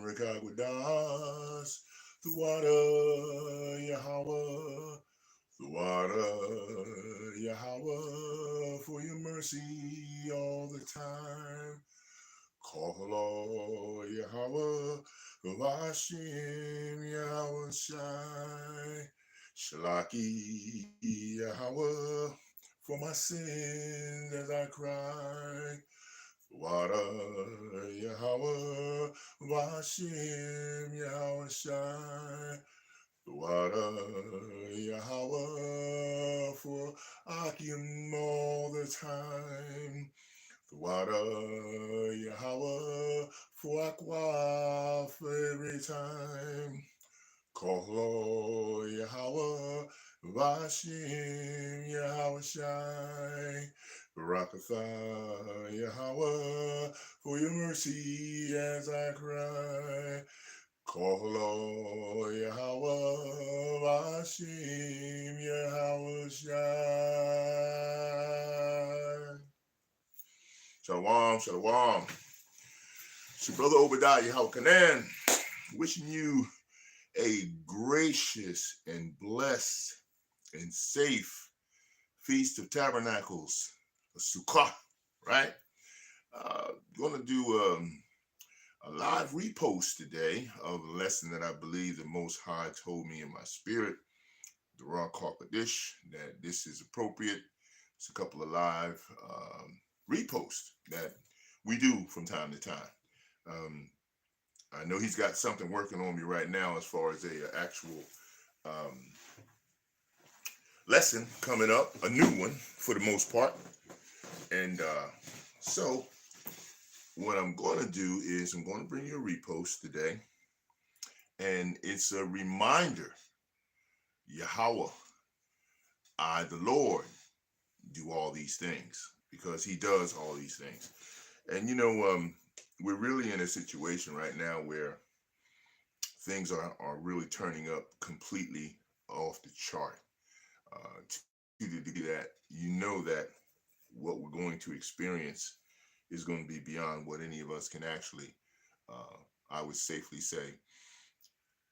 Rekagwadas, the water, Yahweh, the water, Yahweh, for your mercy all the time. Call Yahweh, Vashim Yahweh Shai, Shalaki Yahweh, for my sins as I cry. Water Yahweh, Vashim Yahweh Shai, Water Yahweh, for Akim all the time. The water, Yahweh, for aqua for every time. Kolo, Yahweh, Vashim, Yahweh Shai. Barakatha, Yahweh, for your mercy as I cry. Kolo, Yahweh, Vashim, Yahweh Shai. Shalom, shalom. It's your brother Obadiah Yahweh, wishing you a gracious and blessed and safe Feast of Tabernacles, a Sukkah, right? Going to do a live repost today of a lesson that I believe the Most High told me in my spirit, the Raw Karkadish, that this is appropriate. It's a couple of live reposts that we do from time to time. I know he's got something working on me right now as far as a actual lesson coming up, a new one for the most part. And so what I'm going to do is I'm going to bring you a repost today. And it's a reminder, Yahawah, I, the Lord, do all these things, because he does all these things. And, we're really in a situation right now where things are really turning up completely off the chart. To the degree that that what we're going to experience is going to be beyond what any of us can actually, I would safely say,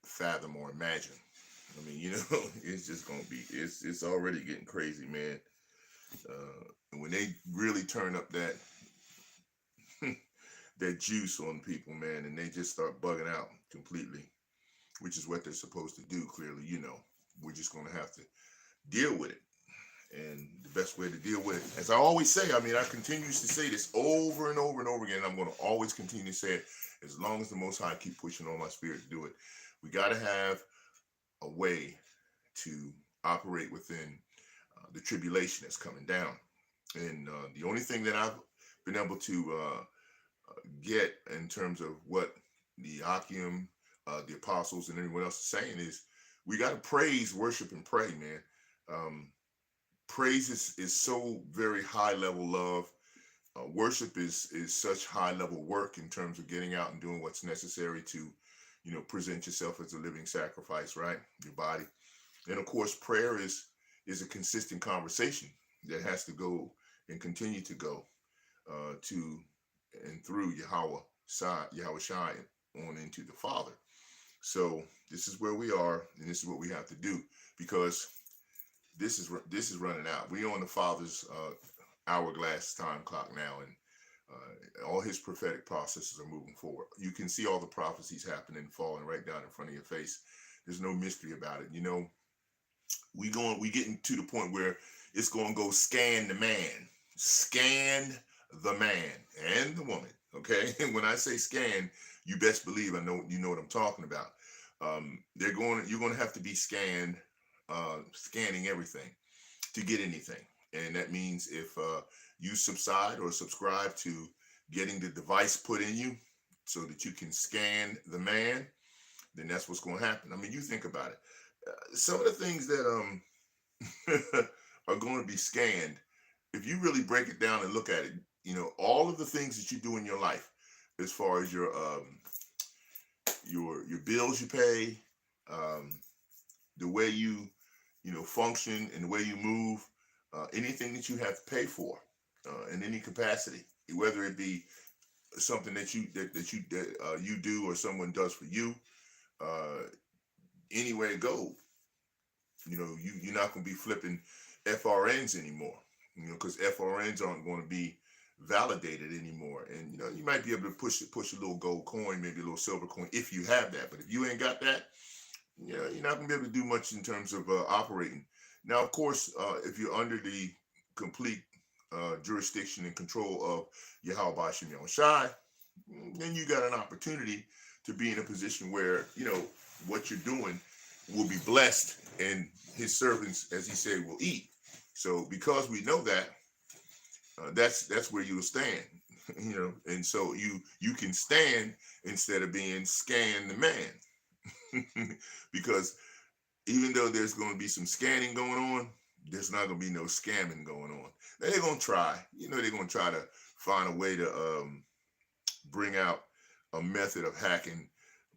fathom or imagine. I mean, it's just going to be, it's already getting crazy, man. When they really turn up that that juice on people, man, and they just start bugging out completely, which is what they're supposed to do. Clearly, we're just going to have to deal with it. And the best way to deal with it, as I always say, I continue to say this over and over and over again, and I'm going to always continue to say it as long as the Most High keep pushing on my spirit to do it. We got to have a way to operate within the tribulation that's coming down. And the only thing that I've been able to get in terms of what the Akim, the apostles, and everyone else is saying is we got to praise, worship, and pray, man. Praise is so very high level love. Worship is such high level work in terms of getting out and doing what's necessary to, present yourself as a living sacrifice, right? Your body. And of course, prayer is a consistent conversation that has to go and continue to go to and through Yahweh Shai on into the Father. So this is where we are, and this is what we have to do, because this is running out. We on the Father's hourglass time clock now, and all his prophetic processes are moving forward. You can see all the prophecies happening, falling right down in front of your face. There's no mystery about it. We getting to the point where it's going to go scan the man and the woman. Okay, and when I say scan, you best believe I know what I'm talking about. You're going to have to be scanned, scanning everything to get anything. And that means if you subside or subscribe to getting the device put in you so that you can scan the man, then that's what's going to happen. You think about it. Some of the things that are going to be scanned, if you really break it down and look at it, all of the things that you do in your life, as far as your bills you pay, the way you function and the way you move, anything that you have to pay for in any capacity, whether it be something that you do or someone does for you, uh, anywhere it go, you're not going to be flipping FRNs anymore, because FRNs aren't going to be validated anymore. And you might be able to push a little gold coin, maybe a little silver coin if you have that. But if you ain't got that, you're not going to be able to do much in terms of operating. Now, of course, if you're under the complete jurisdiction and control of YAHAWAH Shem Shai, then you got an opportunity to be in a position where what you're doing will be blessed, and his servants, as he said, will eat. So because we know that, that's where you'll stand. And so you can stand instead of being scan the man. Because even though there's going to be some scanning going on, there's not going to be no scamming going on. They're going to try, they're going to try to find a way to bring out a method of hacking,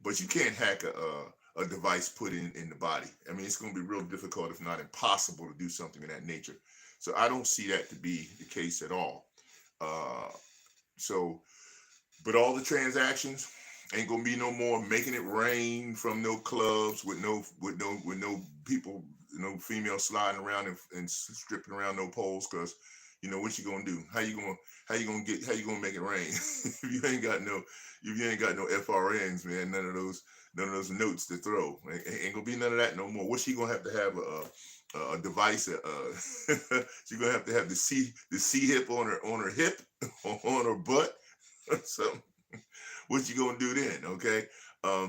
but you can't hack a device put in the body. I mean, it's going to be real difficult, if not impossible, to do something of that nature. So I don't see that to be the case at all. But all the transactions ain't gonna be no more making it rain from no clubs with no people, no females sliding around and stripping around no poles. Because what you gonna do? How you gonna make it rain if you ain't got no FRNs, man? None of those notes to throw. Ain't gonna be none of that no more. What's she gonna have a device? She's gonna have the C hip on her hip, on her butt, or something. What you gonna do then? Okay, all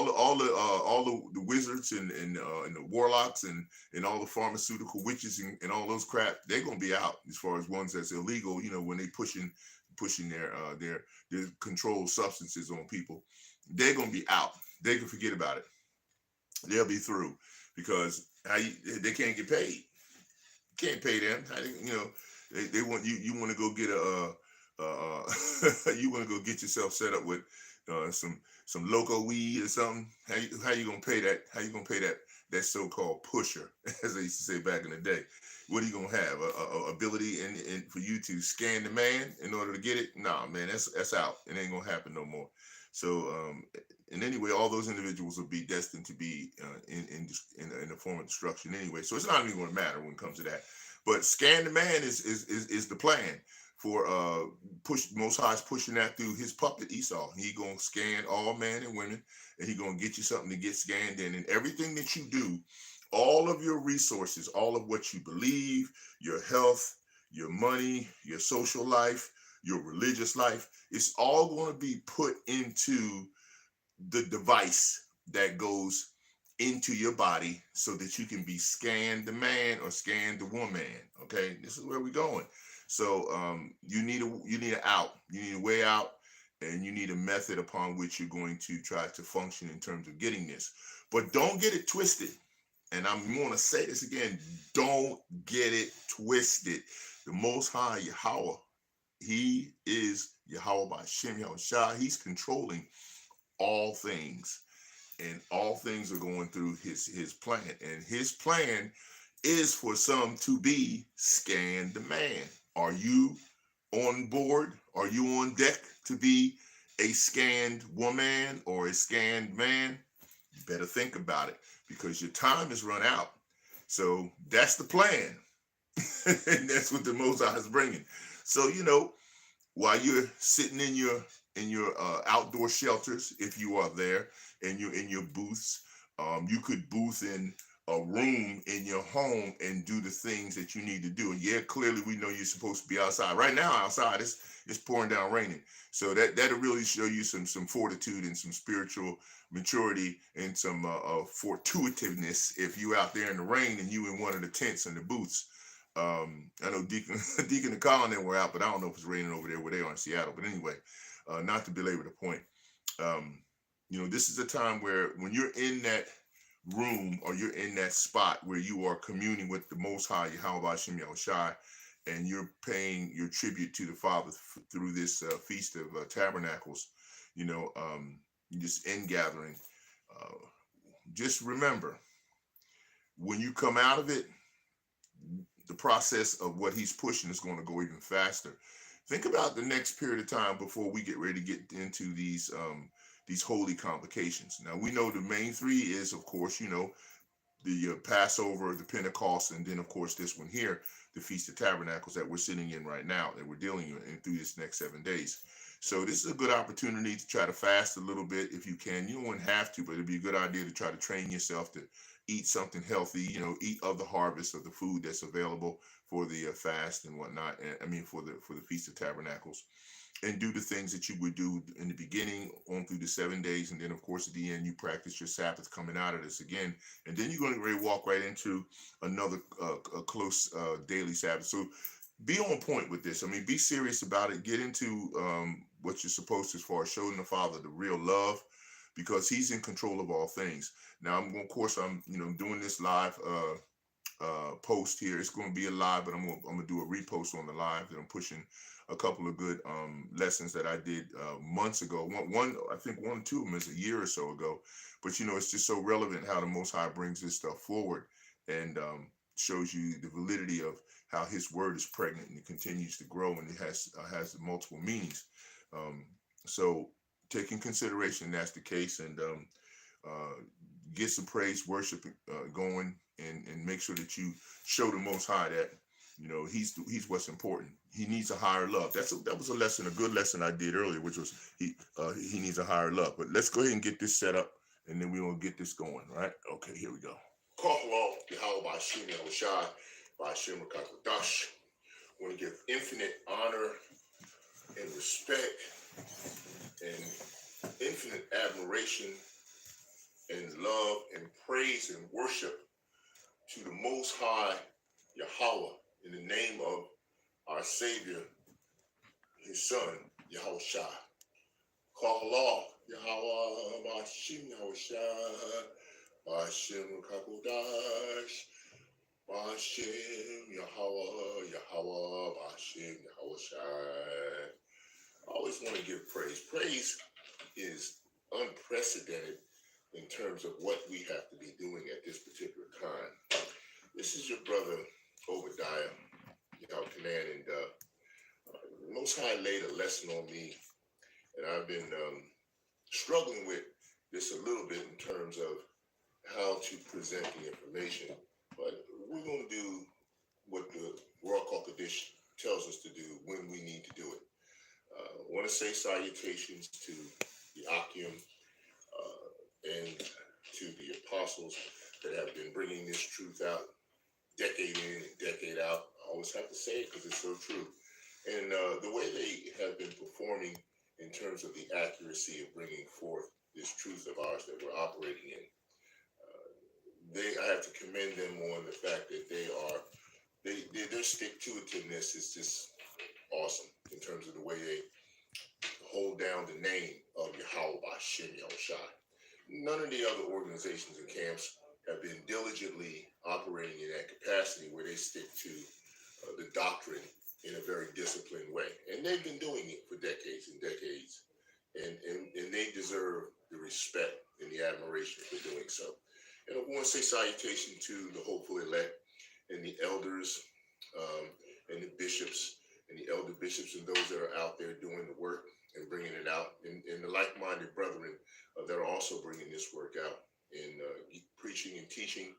the wizards and the warlocks and all the pharmaceutical witches and all those crap, they're gonna be out as far as ones that's illegal. When they pushing their controlled substances on people, they're gonna be out. They can forget about it. They'll be through, because they can't get paid. Can't pay them. They want you. You want to go get you want to go get yourself set up with some loco weed or something. How you gonna pay that? How you gonna pay that so-called pusher, as they used to say back in the day? What are you gonna have? A ability and for you to scan the man in order to get it? Nah, man, that's out. It ain't gonna happen no more. So and anyway, all those individuals will be destined to be in a form of destruction anyway. So it's not even going to matter when it comes to that. But scan the man is the plan for Most High's pushing that through his puppet Esau. He gonna scan all men and women, and he gonna get you something to get scanned in. And everything that you do, all of your resources, all of what you believe, your health, your money, your social life, your religious life, it's all going to be put into the device that goes into your body so that you can be scanned the man or scanned the woman. Okay, this is where we're going. So you need an out. You need a way out, and you need a method upon which you're going to try to function in terms of getting this. But don't get it twisted. And I'm going to say this again. Don't get it twisted. The Most High Yahawah, he is YAHAWAH Shem Shai. He's controlling all things, and all things are going through his plan. And his plan is for some to be scanned the man. Are you on board? Are you on deck to be a scanned woman or a scanned man? You better think about it, because your time is run out. So that's the plan. And that's what the Most High is bringing. So while you're sitting in your outdoor shelters, if you are there, and you're in your booths, you could booth in a room in your home and do the things that you need to do. And yeah, clearly we know you're supposed to be outside. Right now outside it's pouring down raining. So that'll really show you some fortitude and some spiritual maturity and some fortuitiveness if you out there in the rain and you in one of the tents and the booths. I know Deacon and Colin were out, but I don't know if it's raining over there where they are in Seattle. But anyway, not to belabor the point. This is a time where when you're in that room or you're in that spot where you are communing with the Most High YAHAWAH Shem Shai, and you're paying your tribute to the Father through this Feast of Tabernacles, just in gathering. Just remember, when you come out of it, the process of what he's pushing is going to go even faster. think about the next period of time before we get ready to get into these holy convocations. Now we know the main three is, of course, the Passover, the Pentecost, and then of course this one here, the Feast of Tabernacles that we're sitting in right now, that we're dealing in through this next 7 days. So this is a good opportunity to try to fast a little bit if you can. You don't have to, but it'd be a good idea to try to train yourself to eat something healthy. Eat of the harvest of the food that's available for the fast and whatnot. I mean, for the Feast of Tabernacles, and do the things that you would do in the beginning on through the 7 days, and then of course at the end you practice your Sabbath coming out of this again, and then you're going to really walk right into another a close daily Sabbath. So be on point with this. I mean, be serious about it. Get into what you're supposed to, as far as showing the Father the real love, because He's in control of all things. Now, I'm doing this live post here. It's going to be a live, but I'm gonna do a repost on the live that I'm pushing a couple of good lessons that I did months ago. One I think one or two of them is a year or so ago, but it's just so relevant how the Most High brings this stuff forward and shows you the validity of how His word is pregnant and it continues to grow, and it has multiple meanings. So take in consideration that's the case, and get some praise worship going, and make sure that you show the Most High that he's what's important. He needs a higher love. That was a good lesson I did earlier, which was he needs a higher love. But let's go ahead and get this set up, and then we're gonna get this going. Right? Okay, here we go. YAHAWAH, YAHAWAH, YAHAWAH. I want to give infinite honor and respect and infinite admiration and love and praise and worship to the Most High Yahweh, in the name of our Savior, His Son, Yahushua. YAHAWAH, YAHAWAH, Bashim Yahushua, Bashim Kakodash, Bashim Yahawah, Yahawah, Bashim Yahushua. I always want to give praise. Praise is unprecedented in terms of what we have to be doing at this particular time. This is your brother Obadiah, Yahweh, and Most High laid a lesson on me, and I've been struggling with this a little bit in terms of how to present the information. But we're going to do what the Ruach HaKodesh tells us to do when we need to do it. I want to say salutations to the Akim and to the apostles that have been bringing this truth out decade in and decade out. I always have to say it because it's so true. And the way they have been performing in terms of the accuracy of bringing forth this truth of ours that we're operating in, I have to commend them on the fact that their stick-to-itiveness is just awesome in terms of the way they hold down the name of Yahawah Shem Yahushua. None of the other organizations and camps have been diligently operating in that capacity where they stick to the doctrine in a very disciplined way. And they've been doing it for decades and decades. And they deserve the respect and the admiration for doing so. And I want to say salutation to the hopeful elect and the elders and the bishops and the elder bishops and those that are out there doing the work and bringing it out, and the like-minded brethren that are also bringing this work out and preaching and teaching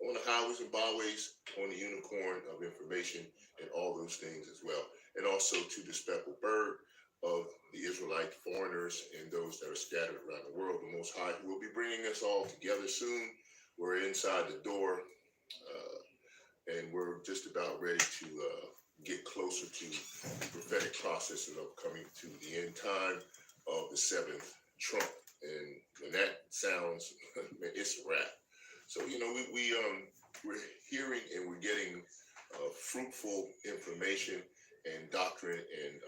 on the highways and byways, on the unicorn of information and all those things as well. And also to the speckled bird of the Israelite foreigners and those that are scattered around the world, the Most High, who will be bringing us all together soon. We're inside the door, and we're just about ready to get closer to the prophetic process of coming to the end time of the seventh trump. And when that sounds, it's a wrap. So, we're hearing and we're getting fruitful information and doctrine and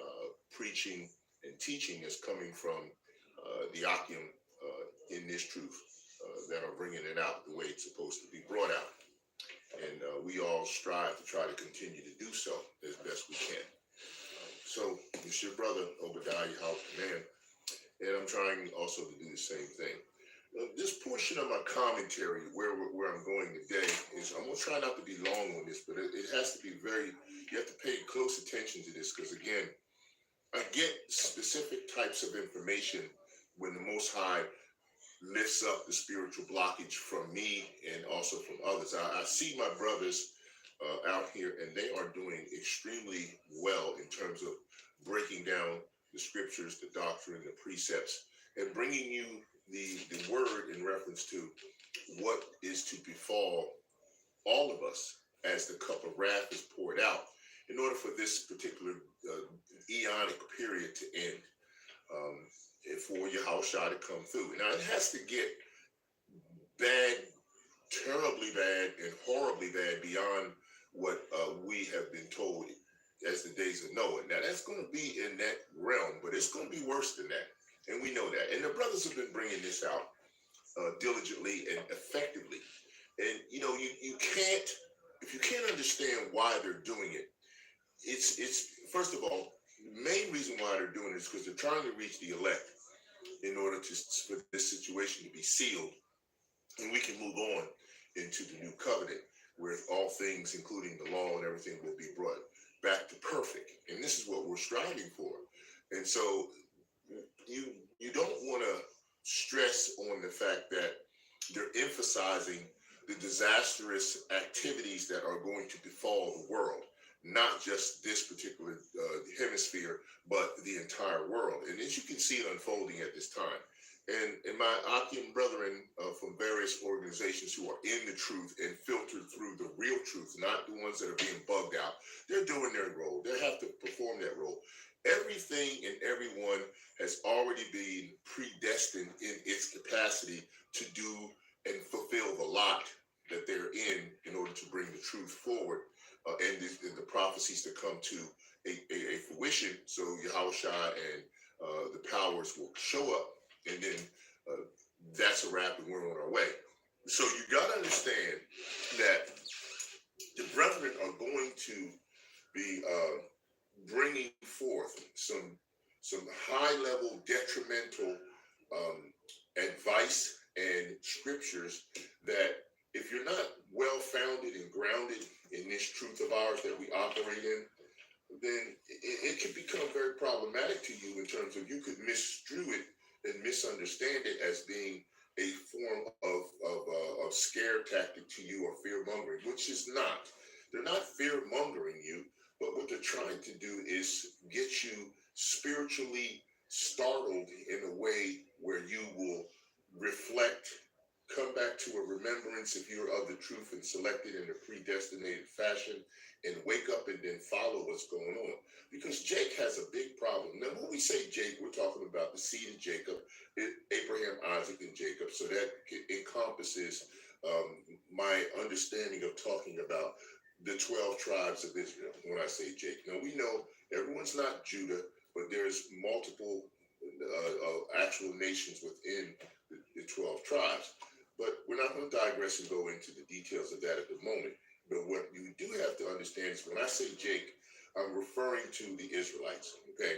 preaching and teaching is coming from the Akim in this truth that are bringing it out the way it's supposed to be brought out. And we all strive to try to continue to do so as best we can. So it's your brother Obadiah, man, and I'm trying also to do the same thing. This portion of my commentary, where I'm going today, is I'm going to try not to be long on this, but it has to be you have to pay close attention to this, because again, I get specific types of information when the Most High lifts up the spiritual blockage from me and also from others. I see my brothers out here, and they are doing extremely well in terms of breaking down the scriptures, the doctrine, the precepts, and bringing you the word in reference to what is to befall all of us as the cup of wrath is poured out in order for this particular eonic period to end, for YAHAWAH to come through. Now, it has to get bad, terribly bad, and horribly bad beyond what we have been told as the days of Noah. Now, that's going to be in that realm, but it's going to be worse than that. And we know that. And the brothers have been bringing this out diligently and effectively. And, you know, you can't, if you can't understand why they're doing it, it's first of all, the main reason why they're doing it is because they're trying to reach the elect in order for this situation to be sealed, and we can move on into the new covenant, where all things, including the law and everything, will be brought back to perfect. And this is what we're striving for. And so you don't want to stress on the fact that they're emphasizing the disastrous activities that are going to befall the world, not just this particular hemisphere, but the entire world. And as you can see it unfolding at this time. And my Akim brethren from various organizations who are in the truth and filtered through the real truth, not the ones that are being bugged out, they're doing their role. They have to perform that role. Everything and everyone has already been predestined in its capacity to do and fulfill the lot that they're in order to bring the truth forward and the prophecies to come to a fruition. So YAHAWAH and the powers will show up, and then that's a wrap, and we're on our way. So you got to understand that the brethren are going to be bringing forth some high-level detrimental advice and scriptures that, if you're not well-founded and grounded in this truth of ours that we operate in, then it can become very problematic to you in terms of you could misconstrue it and misunderstand it as being a form of scare tactic to you or fear mongering, which is not. They're not fear mongering you, but what they're trying to do is get you spiritually startled in a way where you will reflect, come back to a remembrance if you're of the truth and selected in a predestinated fashion, and wake up and then follow what's going on. Because Jake has a big problem. Now, when we say Jake, we're talking about the seed of Jacob, Abraham, Isaac, and Jacob. So that encompasses my understanding of talking about the 12 tribes of Israel when I say Jake. Now, we know everyone's not Judah, but there's multiple actual nations within the 12 tribes. But we're not going to digress and go into the details of that at the moment. But what you do have to understand is when I say Jake, I'm referring to the Israelites, okay?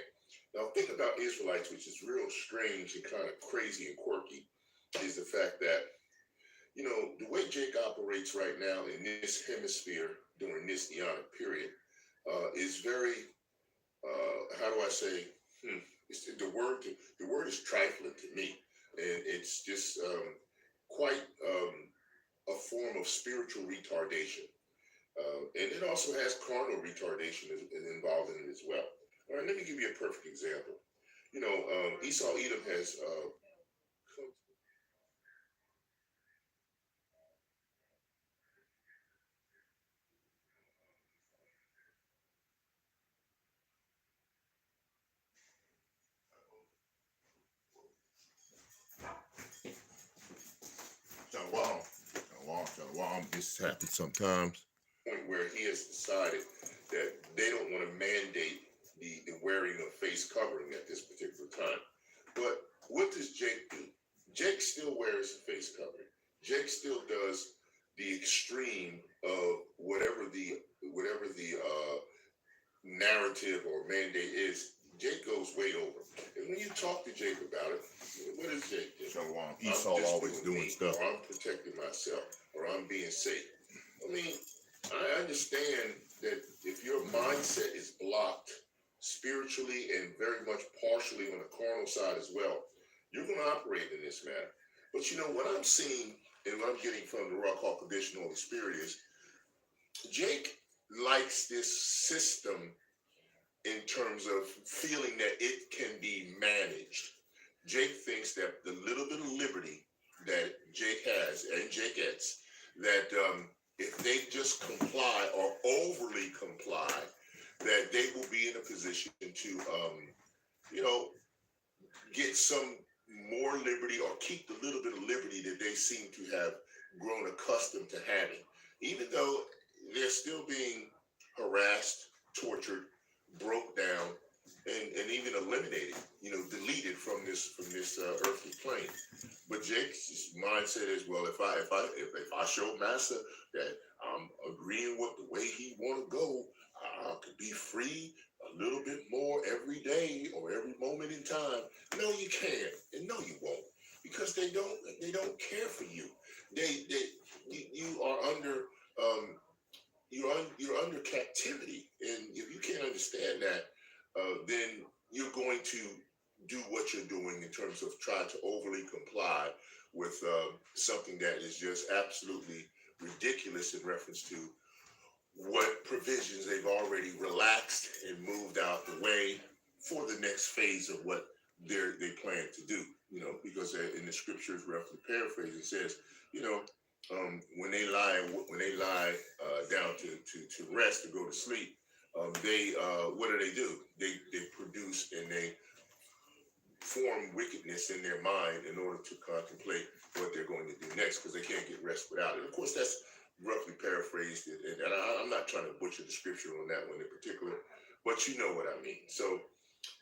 Now, think about Israelites, which is real strange and kind of crazy and quirky, is the fact that, you know, the way Jake operates right now in this hemisphere during this eonic period is very, how do I say, the word is trifling to me. And it's just quite a form of spiritual retardation. And it also has carnal retardation involved in it as well. All right, let me give you a perfect example. You know, Esau Edom has Shalom. This happens sometimes. Where he has decided that they don't want to mandate the wearing of face covering at this particular time. But what does Jake do? Jake still wears a face covering. Jake still does the extreme of whatever the narrative or mandate is. Jake goes way over. And when you talk to Jake about it, what does Jake do? Shalom. Esau always doing stuff. Or I'm protecting myself, or I'm being safe. I mean, I understand that if your mindset is blocked spiritually and very much partially on the carnal side as well, you're going to operate in this manner. But you know, what I'm seeing and what I'm getting from the Rock Hall Condition Holy Spirit is Jake likes this system in terms of feeling that it can be managed. Jake thinks that the little bit of liberty that Jake has and Jake gets, that if they just comply or overly comply, that they will be in a position to, you know, get some more liberty or keep the little bit of liberty that they seem to have grown accustomed to having, even though they're still being harassed, tortured, broke down, and even eliminated, you know, deleted from this earthly plane. But Jake's mindset is, well, if I show Master that I'm agreeing with the way he want to go, I could be free a little bit more every day or every moment in time. No, you can't, and no, you won't, because they don't care for you. You are under you're under captivity, and if you can't understand that, then you're going to do what you're doing in terms of trying to overly comply with something that is just absolutely ridiculous in reference to what provisions they've already relaxed and moved out the way for the next phase of what they plan to do. You know, because in the scriptures, roughly paraphrase, it says, you know, when they lie down to rest, to go to sleep, they what do? They produce and they form wickedness in their mind in order to contemplate what they're going to do next, because they can't get rest without it. Of course, that's roughly paraphrased, and I'm not trying to butcher the scripture on that one in particular, but you know what I mean. So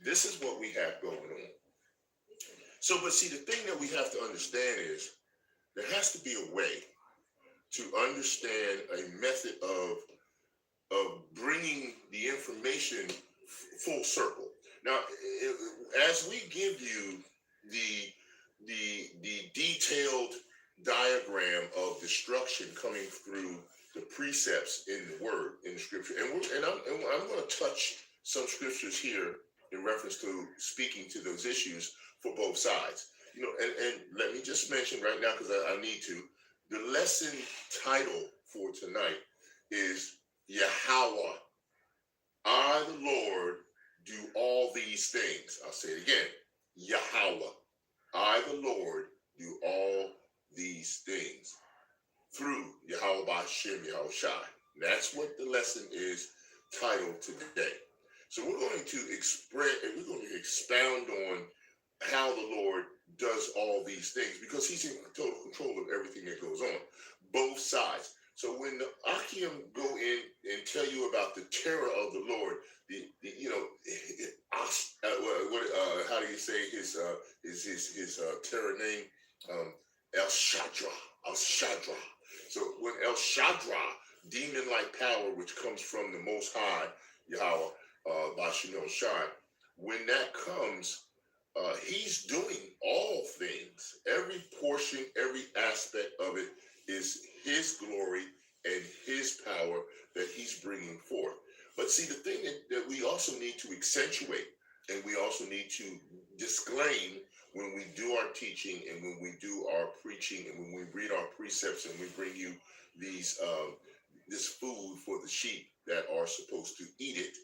this is what we have going on. So, but see, the thing that we have to understand is there has to be a way to understand a method of bringing the information full circle. Now, as we give you the detailed diagram of destruction coming through the precepts in the word, in the scripture, and I'm going to touch some scriptures here in reference to speaking to those issues for both sides. You know, and let me just mention right now, because I need to, the lesson title for tonight is YAHAWAH. I, the Lord, do all these things. I'll say it again. YAHAWAH. I, the Lord, do all these things through Yahweh Hashem Yahushai. That's what the lesson is titled today. So we're going to expound on how the Lord does all these things, because he's in total control of everything that goes on, both sides. So when the Akim go in and tell you about the terror of the Lord, you know, how do you say his terror name? El Shaddra. El Shaddra. So when El Shaddra, demon-like power, which comes from the Most High, Yahweh, Bashim Shai, when that comes, he's doing all things. Every portion, every aspect of it is his glory and his power that he's bringing forth. But see, the thing that we also need to accentuate, and we also need to disclaim when we do our teaching and when we do our preaching and when we read our precepts and we bring you these this food for the sheep that are supposed to eat it,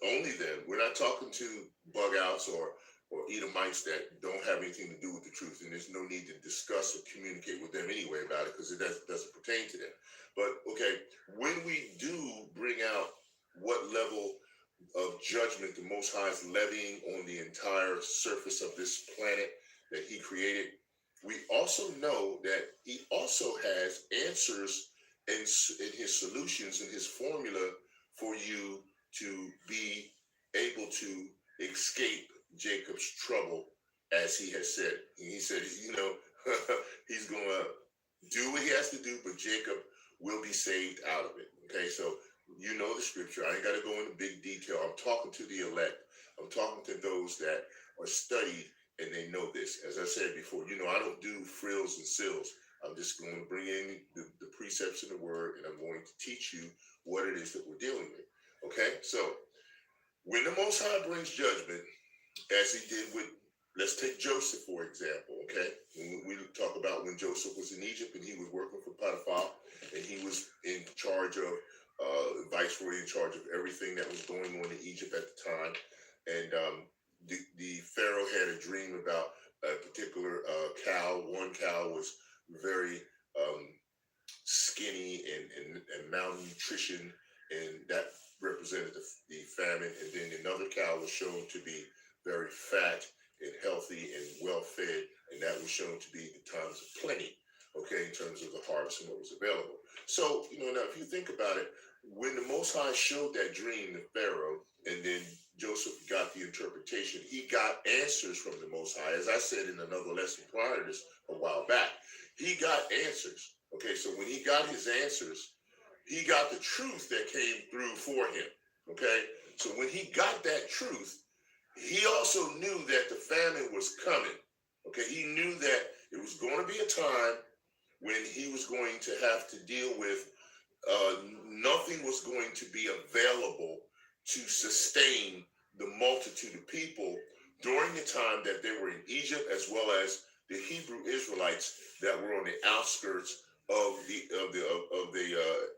only then. We're not talking to bug outs or Edomites that don't have anything to do with the truth, and there's no need to discuss or communicate with them anyway about it, because it doesn't pertain to them. But okay, when we do bring out what level of judgment the Most High is levying on the entire surface of this planet that he created, we also know that he also has answers and his solutions and his formula for you to be able to escape Jacob's trouble, as he has said. And he said, you know, he's going to do what he has to do, but Jacob will be saved out of it. Okay, so you know the scripture. I ain't got to go into big detail. I'm talking to the elect. I'm talking to those that are studied and they know this. As I said before, you know, I don't do frills and sills. I'm just going to bring in the precepts in the word, and I'm going to teach you what it is that we're dealing with. Okay, so When the Most High brings judgment, as he did with, let's take Joseph for example, okay? When we talk about when Joseph was in Egypt and he was working for Potiphar and he was in charge of, viceroy in charge of everything that was going on in Egypt at the time. And the Pharaoh had a dream about a particular cow. One cow was very um, skinny and malnutrition, and that represented the famine. And then another cow was shown to be very fat and healthy and well fed, and that was shown to be the times of plenty, okay, in terms of the harvest and what was available. So, now if you think about it, when the Most High showed that dream to Pharaoh, and then Joseph got the interpretation, he got answers from the Most High. As I said in another lesson prior to this a while back, he got answers. Okay, so when he got his answers, he got the truth that came through for him. Okay, so when he got that truth, he also knew that the famine was coming. Okay, he knew that it was going to be a time when he was going to have to deal with nothing was going to be available to sustain the multitude of people during the time that they were in Egypt, as well as the Hebrew Israelites that were on the outskirts of the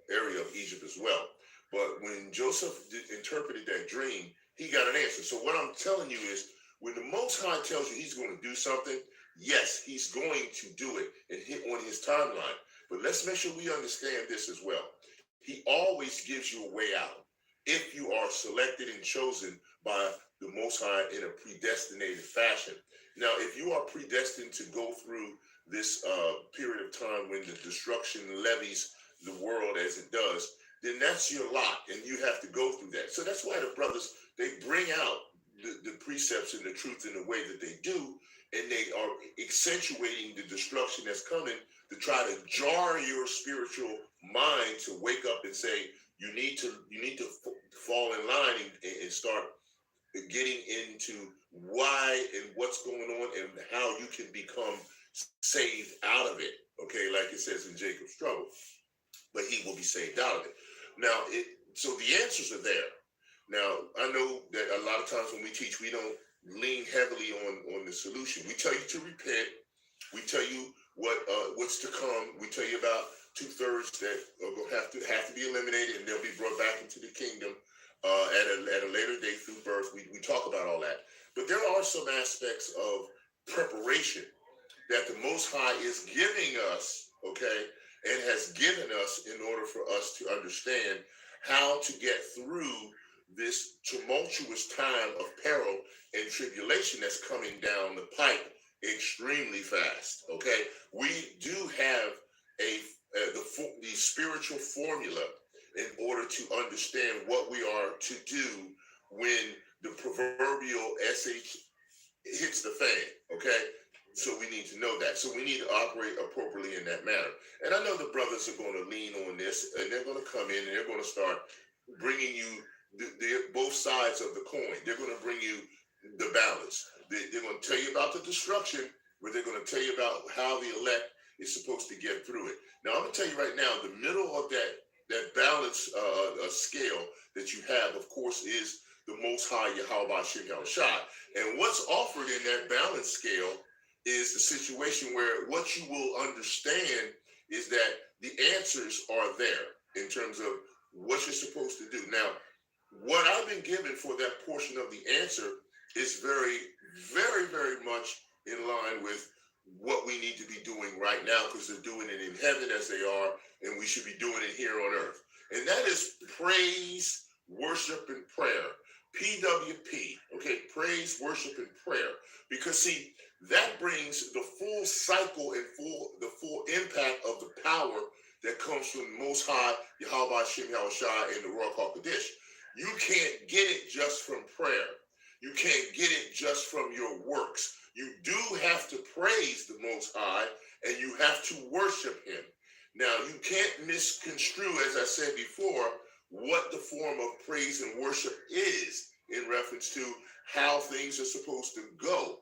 area of Egypt as well. But when Joseph interpreted that dream, he got an answer. So what I'm telling you is, when the Most High tells you he's going to do something, yes, he's going to do it and hit on his timeline. But let's make sure we understand this as well. He always gives you a way out if you are selected and chosen by the Most High in a predestinated fashion. Now, if you are predestined to go through this period of time when the destruction levies the world as it does, then that's your lot, and you have to go through that. So that's why the brothers, they bring out the precepts and the truth in the way that they do, and they are accentuating the destruction that's coming to try to jar your spiritual mind to wake up and say you need to fall in line and start getting into why and what's going on and how you can become saved out of it. Okay, like it says in Jacob's trouble, but he will be saved out of it. Now, so the answers are there. Now, I know that a lot of times when we teach, we don't lean heavily on the solution. We tell you to repent. We tell you what's to come. We tell you about 2/3 that are going to have to be eliminated, and they'll be brought back into the kingdom at a later date through birth. We talk about all that, but there are some aspects of preparation that the Most High is giving us, okay, and has given us in order for us to understand how to get through this tumultuous time of peril and tribulation that's coming down the pipe extremely fast. Okay, we do have the spiritual formula in order to understand what we are to do when the proverbial sh hits the fan. Okay, so we need to know that. So we need to operate appropriately in that manner. And I know the brothers are going to lean on this, and they're going to come in and they're going to start bringing you both sides of the coin. They're going to bring you the balance. They're going to tell you about the destruction, but they're going to tell you about how the elect is supposed to get through it. Now, I'm going to tell you right now, the middle of that balance scale that you have, of course, is the Most High YAHAWAH. And what's offered in that balance scale is the situation where what you will understand is that the answers are there in terms of what you're supposed to do. Now, what I've been given for that portion of the answer is very, very, very much in line with what we need to be doing right now, because they're doing it in heaven as they are, and we should be doing it here on earth. And that is praise, worship, and prayer. PWP, okay? Praise, worship, and prayer. Because see, that brings the full cycle and the full impact of the power that comes from the Most High, YAHAWAH, and the Ruach HaKodesh. You can't get it just from prayer. You can't get it just from your works. You do have to praise the Most High, and you have to worship him. Now, you can't misconstrue, as I said before, what the form of praise and worship is in reference to how things are supposed to go.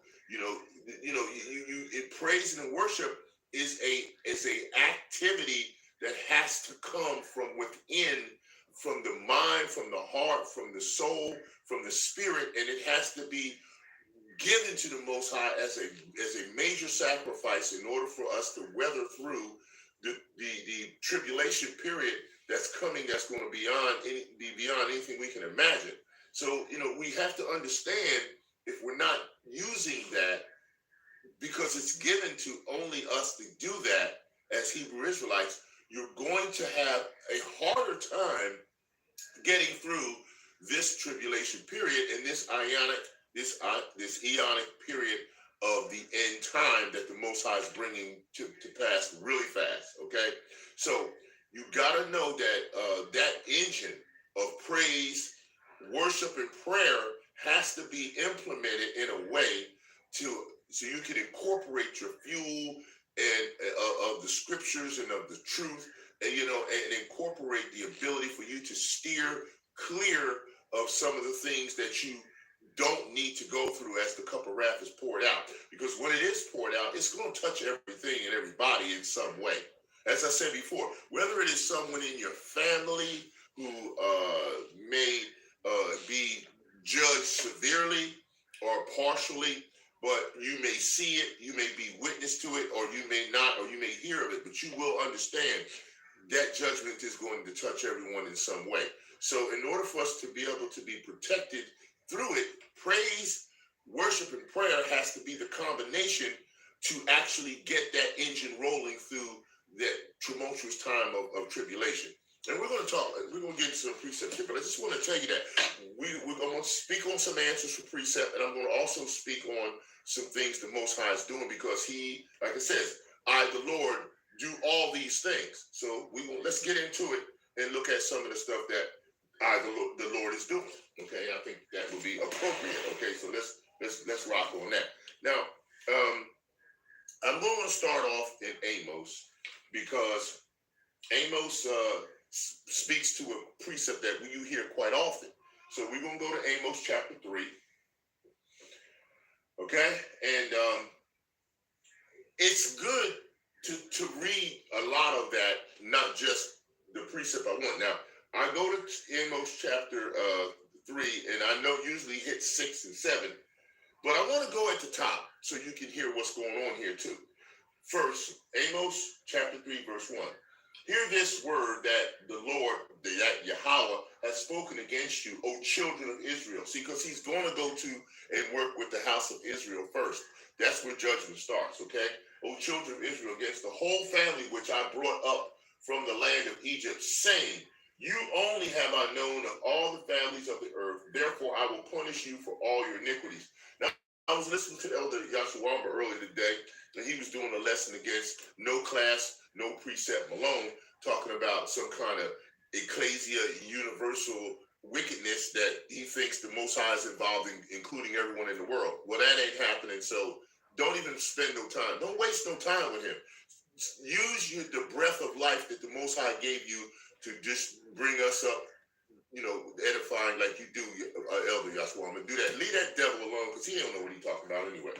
Praise and worship is a activity that has to come from within from the mind, from the heart, from the soul, from the spirit, and it has to be given to the Most High as a major sacrifice in order for us to weather through the tribulation period that's coming, that's going to be beyond anything we can imagine. So, we have to understand, if we're not using that, because it's given to only us to do that as Hebrew Israelites, you're going to have a harder time getting through this tribulation period and this eonic period of the end time that the Most High is bringing to pass really fast. Okay, so you got to know that that engine of praise, worship, and prayer has to be implemented in a way so you can incorporate your fuel and of the scriptures and of the truth, and and incorporate the ability for you to steer clear of some of the things that you don't need to go through as the cup of wrath is poured out. Because when it is poured out, it's going to touch everything and everybody in some way. As I said before, whether it is someone in your family who may be judged severely or partially, but you may see it, you may be witness to it, or you may not, or you may hear of it, but you will understand that judgment is going to touch everyone in some way. So in order for us to be able to be protected through it, praise, worship, and prayer has to be the combination to actually get that engine rolling through that tumultuous time of tribulation. And we're going to get into some precepts here, but I just want to tell you that we're going to speak on some answers for precept, and I'm going to also speak on some things the Most High is doing, because he, like it says, I, the Lord, do all these things. So let's get into it and look at some of the stuff that the Lord is doing. Okay, I think that would be appropriate. Okay, so let's rock on that. Now, I'm going to start off in Amos, because Amos speaks to a precept that you hear quite often. So we're going to go to Amos chapter 3. Okay, and it's good to read a lot of that, not just the precept I want. Now, I go to Amos chapter 3, and I know usually hit 6 and 7, but I want to go at the top so you can hear what's going on here too. First, Amos chapter 3, verse 1. Hear this word that the Lord, that Yahawah, has spoken against you, O children of Israel. See, because he's going to go to and work with the house of Israel first. That's where judgment starts, okay? O children of Israel, against the whole family which I brought up from the land of Egypt, saying, you only have I known of all the families of the earth, therefore I will punish you for all your iniquities. Now, I was listening to Elder YAHAWAH earlier today, and he was doing a lesson against no class, no precept Malone, talking about some kind of ecclesia universal wickedness that he thinks the Most High is involved in, including everyone in the world. Well, that ain't happening, so don't even spend no time. Don't waste no time with him. Use the breath of life that the Most High gave you to just bring us up, edifying like you do, Elder YAHAWAH. Do that. Leave that devil alone, because he don't know what he's talking about anyway.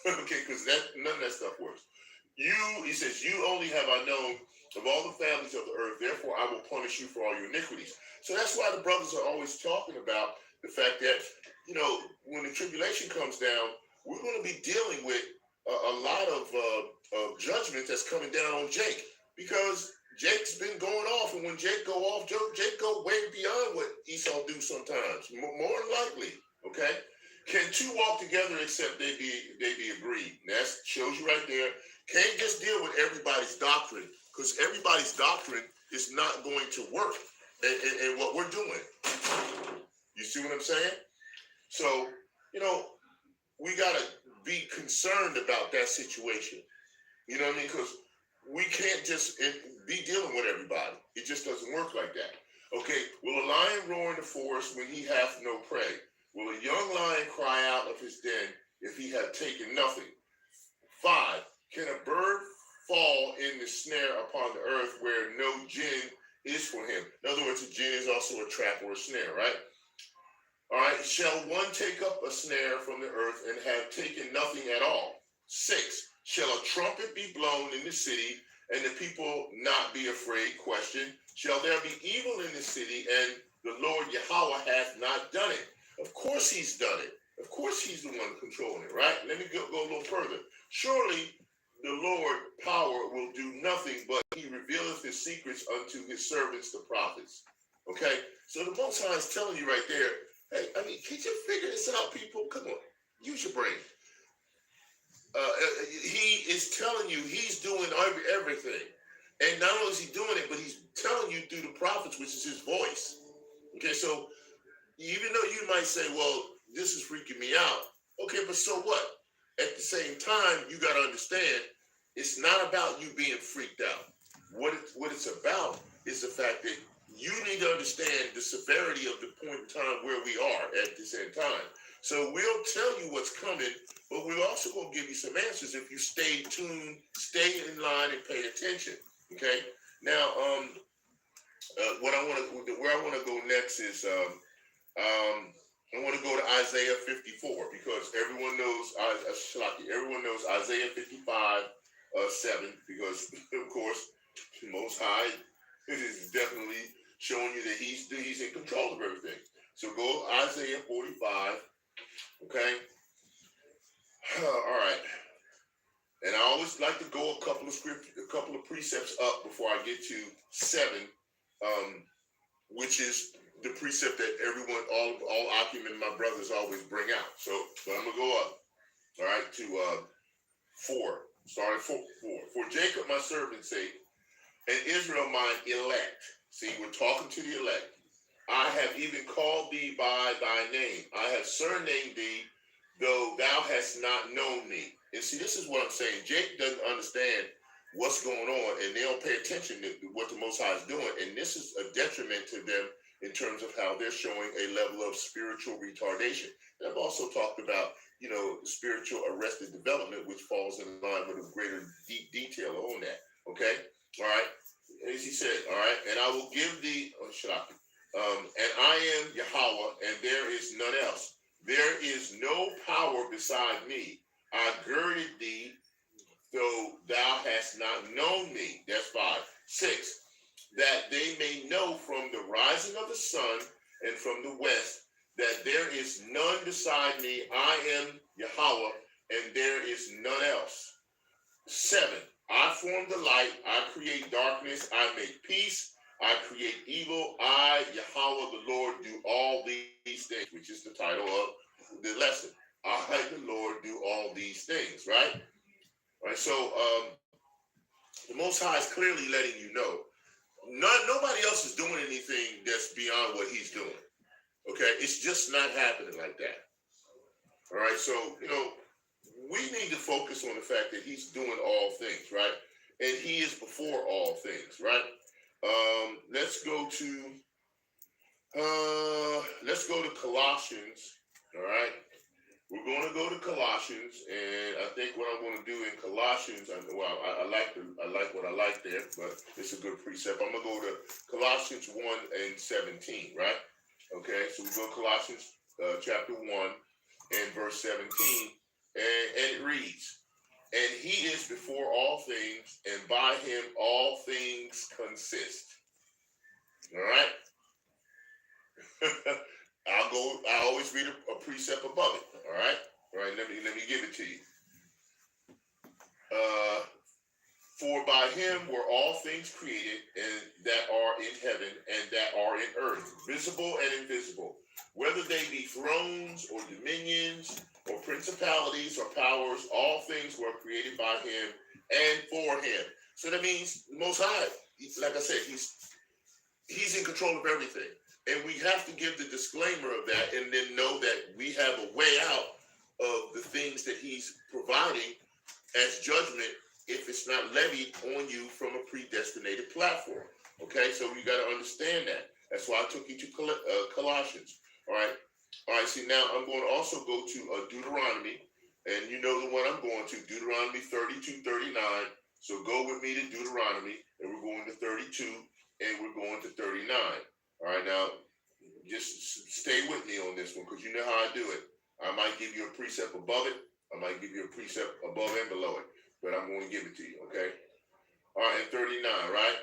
Okay, because none of that stuff works. He says, you only have I known of all the families of the earth, therefore I will punish you for all your iniquities. So that's why the brothers are always talking about the fact that, when the tribulation comes down, we're going to be dealing with a lot of judgment that's coming down on Jake, because Jake's been going off, and when Jake go off, Jake go way beyond what Esau do sometimes, more than likely, okay? Can two walk together except they be agreed? And that shows you right there. Can't just deal with everybody's doctrine, because everybody's doctrine is not going to work in what we're doing. You see what I'm saying? So, we got to be concerned about that situation. You know what I mean? Because we can't just be dealing with everybody. It just doesn't work like that. Okay, will a lion roar in the forest when he hath no prey? Will a young lion cry out of his den if he have taken nothing? 5, can a bird fall in the snare upon the earth where no gin is for him? In other words, a gin is also a trap or a snare, right? All right, shall one take up a snare from the earth and have taken nothing at all? 6, shall a trumpet be blown in the city, and the people not be afraid. Question, shall there be evil in the city, and the Lord Yahawah hath not done it? Of course he's done it. Of course he's the one controlling it, right? Let me go a little further. Surely the Lord power will do nothing, but he revealeth his secrets unto his servants, the prophets. Okay? So the Most High is telling you right there, hey, I mean, can you figure this out, people? Come on. Use your brain. He is telling you he's doing everything. And not only is he doing it, but he's telling you through the prophets, which is his voice. Okay, so even though you might say, well, this is freaking me out. Okay, but so what? At the same time, you got to understand, it's not about you being freaked out. What it's about is the fact that you need to understand the severity of the point in time where we are at the same time. So we'll tell you what's coming, but we're also going to give you some answers if you stay tuned, stay in line, and pay attention. Okay. Now, where I want to go next is I want to go to Isaiah 54 because everyone knows Isaiah 55 7 because of course the Most High is definitely showing you that he's in control of everything. So go Isaiah 45. Okay. All right. And I always like to go a couple of precepts up before I get to 7, which is the precept that everyone, all Akim and my brothers always bring out. So, but I'm gonna go up, all right, to 4. Starting 4. For Jacob my servant's sake, and Israel mine elect. See, we're talking to the elect. I have even called thee by thy name. I have surnamed thee, though thou hast not known me. And see, this is what I'm saying. Jake doesn't understand what's going on, and they don't pay attention to what the Most High is doing. And this is a detriment to them in terms of how they're showing a level of spiritual retardation. And I've also talked about, spiritual arrested development, which falls in line with a greater deep detail on that. Okay? All right? As he said, all right? And I will give thee, and I am Yahawah, and there is none else. There is no power beside me. I girded thee, though thou hast not known me. That's 5. 6. That they may know from the rising of the sun and from the west that there is none beside me. I am Yahawah, and there is none else. 7. I form the light. I create darkness. I make peace. I create evil. I, Yahawah, the Lord, do all these things, which is the title of the lesson. I, the Lord, do all these things, right? All right, so the Most High is clearly letting you know nobody else is doing anything that's beyond what he's doing. Okay, it's just not happening like that. All right, so we need to focus on the fact that he's doing all things, right? And he is before all things, right? Let's go to Colossians. All right, we're going to go to Colossians, and I think what I'm going to do in Colossians, I like what I like there, but it's a good precept. I'm going to go to Colossians 1 and 17, right? Okay, so we go to Colossians chapter 1 and verse 17, and it reads, and he is before all things, and by him all things consist. All right? I always read a precept above it. All right? All right, let me give it to you. For by him were all things created, and that are in heaven and that are in earth, visible and invisible, whether they be thrones or dominions or principalities or powers, all things were created by him and for him. So that means the Most High, like I said, he's in control of everything. And we have to give the disclaimer of that and then know that we have a way out of the things that he's providing as judgment if it's not levied on you from a predestinated platform. Okay, so you got to understand that. That's why I took you to Colossians. All right, see, now I'm going to also go to Deuteronomy, and you know the one I'm going to, Deuteronomy 32:39. So go with me to Deuteronomy, and we're going to 32, and we're going to 39. All right, now, just stay with me on this one, because you know how I do it. I might give you a precept above it. I might give you a precept above and below it, but I'm going to give it to you, okay? All right, and 39, right?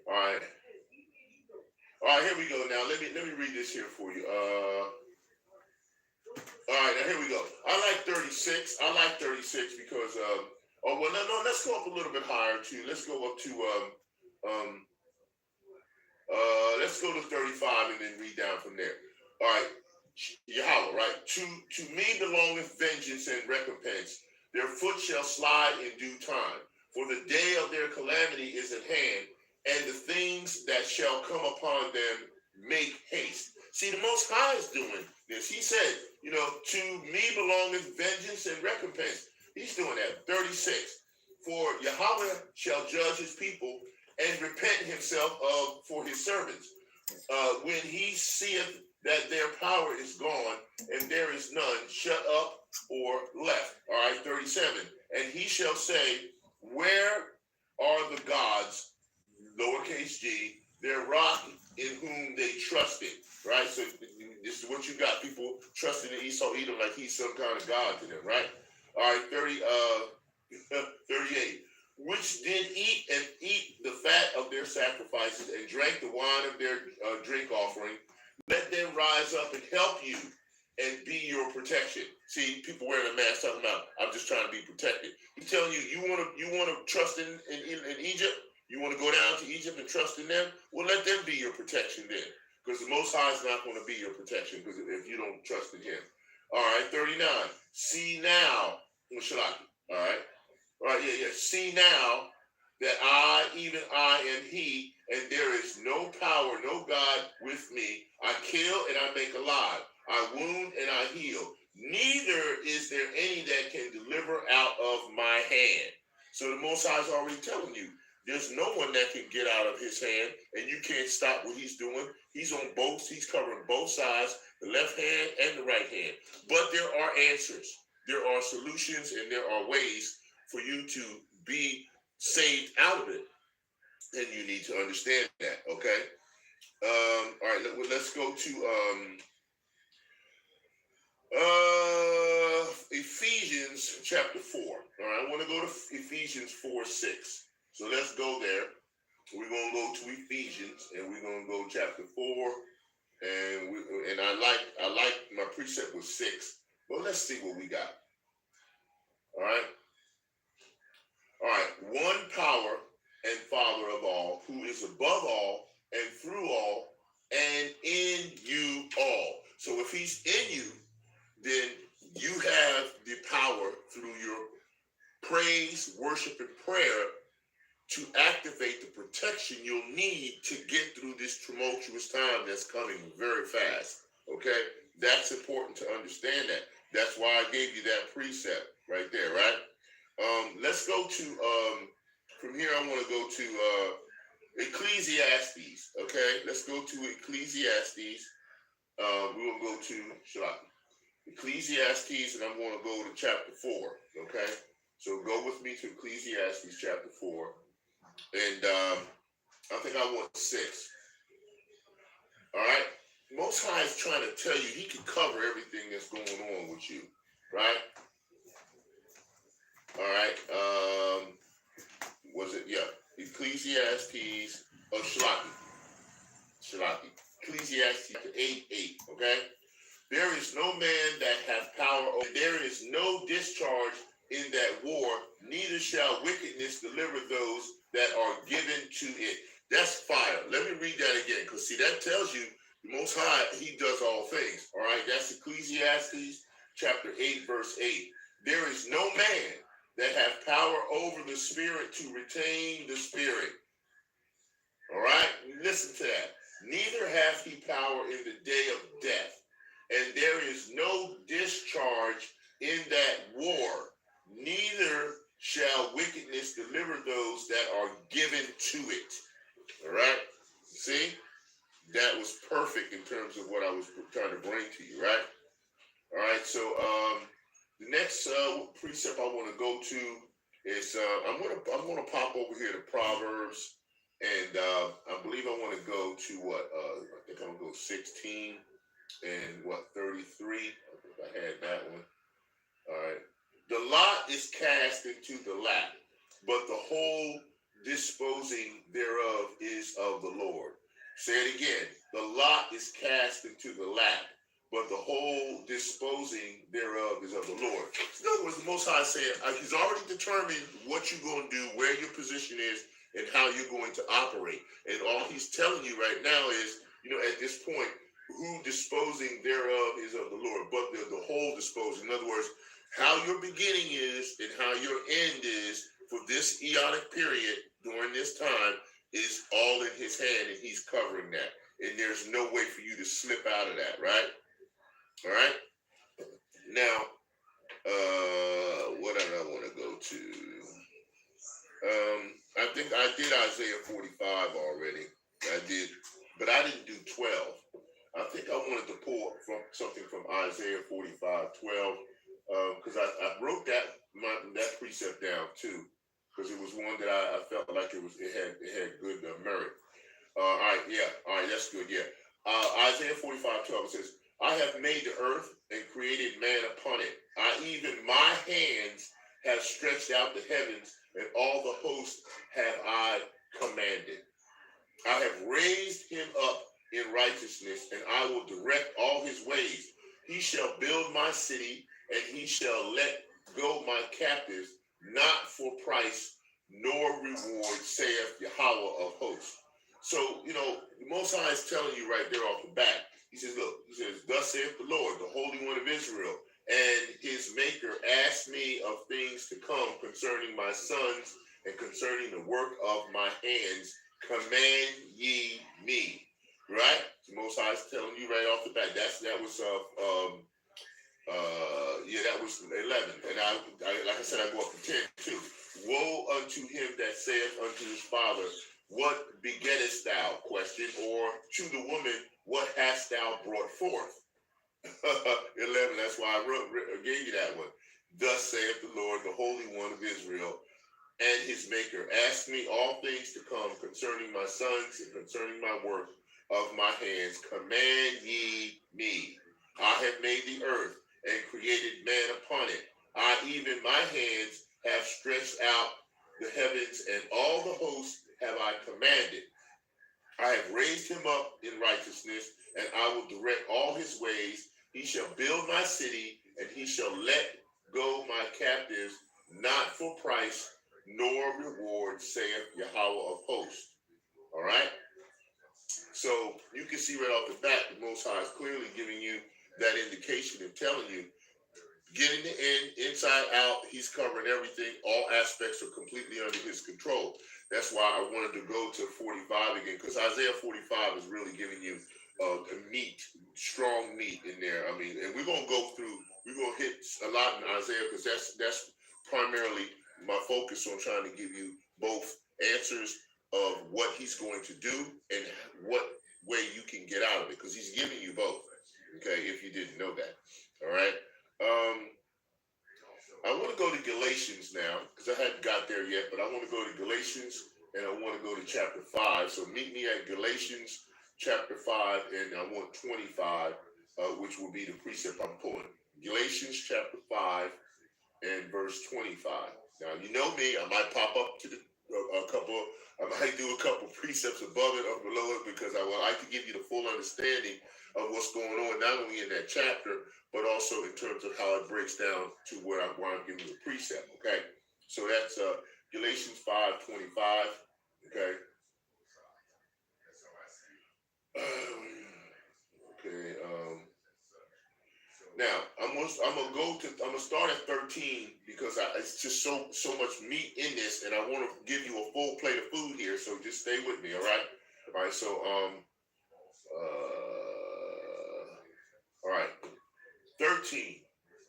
All right. All right, here we go. Now let me read this here for you. All right, now here we go. I like 36. I like 36 because oh well no, let's go up a little bit higher too. Let's go up to um let's go to 35 and then read down from there. All right. Yahweh, right? To me belongeth vengeance and recompense. Their foot shall slide in due time. For the day of their calamity is at hand, and the things that shall come upon them make haste. See, the Most High is doing this. He said, to me belongeth vengeance and recompense. He's doing that. 36. For Yahweh shall judge his people and repent himself for his servants. When he seeth that their power is gone and there is none shut up or left. All right, 37. And he shall say, where are the gods, lowercase g, their rock in whom they trusted? Right? So this is what you got. People trusting in Esau, Edom like he's some kind of god to them, right? All right, 38. Which did eat the fat of their sacrifices and drank the wine of their drink offering. Let them rise up and help you and be your protection. See, people wearing a mask talking about, I'm just trying to be protected. He's telling you, you want to trust in Egypt? You want to go down to Egypt and trust in them? Well, let them be your protection then. Because the Most High is not going to be your protection because if you don't trust in him. All right, 39. See now, Mushalaki. All right. Right, yeah. See now that I, even I, am he, and there is no power, no God with me. I kill and I make alive. I wound and I heal. Neither is there any that can deliver out of my hand. So the Most High is already telling you, there's no one that can get out of his hand, and you can't stop what he's doing. He's on both. He's covering both sides, the left hand and the right hand. But there are answers. There are solutions, and there are ways for you to be saved out of it, and you need to understand that. Okay. All right. Let's go to Ephesians chapter 4. All right. I want to go to Ephesians 4:6. So let's go there. We're gonna go to Ephesians, and we're gonna go chapter 4. And I like my precept was 6. But let's see what we got. All right. All right, one power and Father of all, who is above all and through all and in you all. So if he's in you, then you have the power through your praise, worship, and prayer to activate the protection you'll need to get through this tumultuous time that's coming very fast. Okay? That's important to understand that. That's why I gave you that precept right there, right? Let's go to, from here I want to go to Ecclesiastes, okay? Let's go to Ecclesiastes. We're going to go to Ecclesiastes, and I'm going to go to chapter 4, okay? So go with me to Ecclesiastes chapter 4. And I think I want 6. All right? Most High is trying to tell you he can cover everything that's going on with you, right? All right. Was it? Yeah. Ecclesiastes. Oh, Shalaki. Ecclesiastes 8:8. Okay. There is no man that hath power. There is no discharge in that war. Neither shall wickedness deliver those that are given to it. That's fire. Let me read that again, because see, that tells you the Most High, he does all things. All right. That's Ecclesiastes chapter 8, verse 8. There is no man that have power over the spirit to retain the spirit. All right? Listen to that. Neither hath he power in the day of death. And there is no discharge in that war. Neither shall wickedness deliver those that are given to it. All right? See? That was perfect in terms of what I was trying to bring to you, right? All right, so the next precept I want to go to is I'm gonna pop over here to Proverbs, and I believe I want to go to what I think I'm gonna go 16 and what 33. I think I had that one. All right, the lot is cast into the lap, but the whole disposing thereof is of the Lord. Say it again. The lot is cast into the lap, but the whole disposing thereof is of the Lord. In other words, the Most High said, He's already determined what you're going to do, where your position is, and how you're going to operate. And all He's telling you right now is, at this point, who disposing thereof is of the Lord, but the whole disposing. In other words, how your beginning is and how your end is for this eonic period during this time is all in His hand, and He's covering that. And there's no way for you to slip out of that, right? All right. Now, what did I want to go to? I think I did Isaiah 45 already. I did, but I didn't do 12. I think I wanted to pull from something from Isaiah 45:12, because I wrote that precept down too, because it was one that I felt like it had good merit. All right, that's good. Yeah, Isaiah 45:12 says, "I have made the earth and created man upon it. Even my hands have stretched out the heavens, and all the host have I commanded. I have raised him up in righteousness, and I will direct all his ways. He shall build my city, and he shall let go my captives, not for price nor reward, saith Yahawah of hosts." So, the Most High is telling you right there off the bat. He says, look, "Thus saith the Lord, the Holy One of Israel, and his Maker asked me of things to come concerning my sons and concerning the work of my hands. Command ye me." Right? The Most High is telling you right off the bat. That was 11. And I like I said, I go up to 10 too. "Woe unto him that saith unto his father, What begettest thou?" Question. Or to the woman, "What hast thou brought forth?" 11. That's why I gave you that one. "Thus saith the Lord, the Holy One of Israel, and his Maker, ask me all things to come concerning my sons and concerning my work of my hands. Command ye me. I have made the earth and created man upon it. Even my hands have stretched out the heavens, and all the hosts have I commanded. I have raised him up in righteousness, and I will direct all his ways. He shall build my city, and he shall let go my captives, not for price nor reward, saith Yahawah of hosts." All right? So you can see right off the bat, the Most High is clearly giving you that indication and telling you, getting the end, inside out, he's covering everything. All aspects are completely under his control. That's why I wanted to go to 45 again, because Isaiah 45 is really giving you strong meat in there. I mean, and we're going to hit a lot in Isaiah, because that's primarily my focus on trying to give you both answers of what he's going to do and what way you can get out of it, because he's giving you both. Okay, if you didn't know that. All right. I want to go to Galatians now, because I hadn't got there yet, but I want to go to Galatians, and I want to go to chapter 5. So meet me at Galatians chapter 5, and I want 25, which will be the precept I'm pulling. Galatians chapter 5 and verse 25. Now, you know me, I might pop up to I might do a couple precepts above it or below it, because I would like to give you the full understanding of what's going on, not only in that chapter, but also in terms of how it breaks down to where I'm giving you the precept. Okay, so that's Galatians 5:25. Okay. Okay. Now I'm gonna start at 13, because it's just so much meat in this, and I want to give you a full plate of food here. So just stay with me. All right. All right. So all right. 13,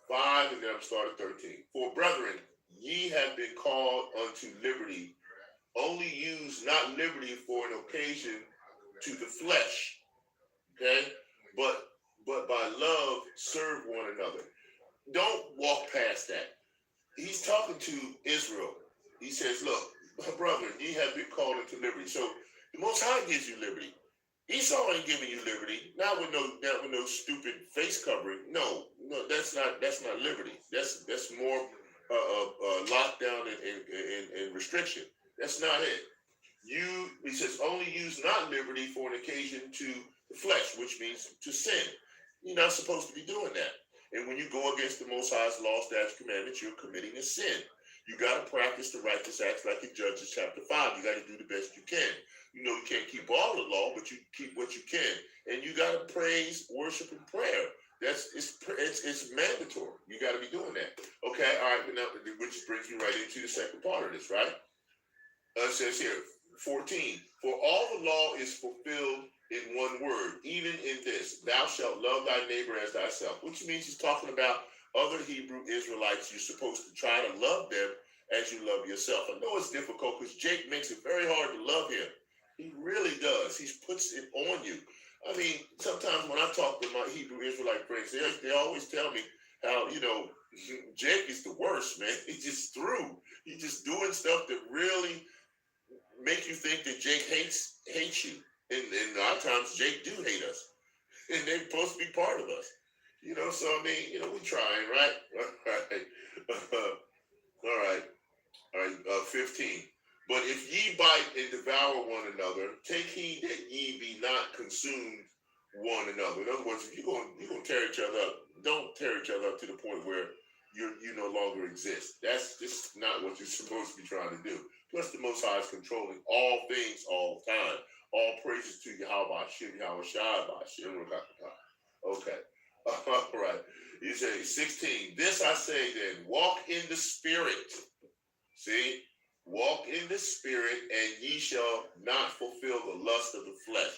5, and then I'm starting 13. "For brethren, ye have been called unto liberty. Only use not liberty for an occasion to the flesh." Okay? But by love serve one another. Don't walk past that. He's talking to Israel. He says, look, my brethren, ye have been called into liberty. So the Most High gives you liberty. Esau ain't giving you liberty, not with no stupid face covering. No, that's not liberty. That's more lockdown and restriction. That's not it. It says, only use not liberty for an occasion to the flesh, which means to sin. You're not supposed to be doing that. And when you go against the Most High's law, statutes, commandments, you're committing a sin. You got to practice the righteous acts like in Judges chapter 5. You got to do the best you can. You know you can't keep all the law, but you keep what you can. And you got to praise, worship, and prayer. It's mandatory. You got to be doing that. Okay, all right. Now, which brings me right into the second part of this, right? It says here, 14, for all the law is fulfilled in one word, even in this, thou shalt love thy neighbor as thyself, which means he's talking about other Hebrew Israelites. You're supposed to try to love them as you love yourself. I know it's difficult because Jake makes it very hard to love him. He really does. He puts it on you. I mean, sometimes when I talk to my Hebrew Israelite friends, they always tell me how, Jake is the worst, man. He's just through. He's just doing stuff that really make you think that Jake hates you. And a lot of times Jake do hate us. And they're supposed to be part of us. So I mean, we trying, right? All right. 15. But if ye bite and devour one another, take heed that ye be not consumed one another. In other words, if you're gonna tear each other up, don't tear each other up to the point where you no longer exist. That's just not what you're supposed to be trying to do. Plus, the Most High is controlling all things all the time. All praises to YAHAWAH, Okay. All right. He says, 16. This I say then, walk in the Spirit. See? Walk in the Spirit, and ye shall not fulfill the lust of the flesh.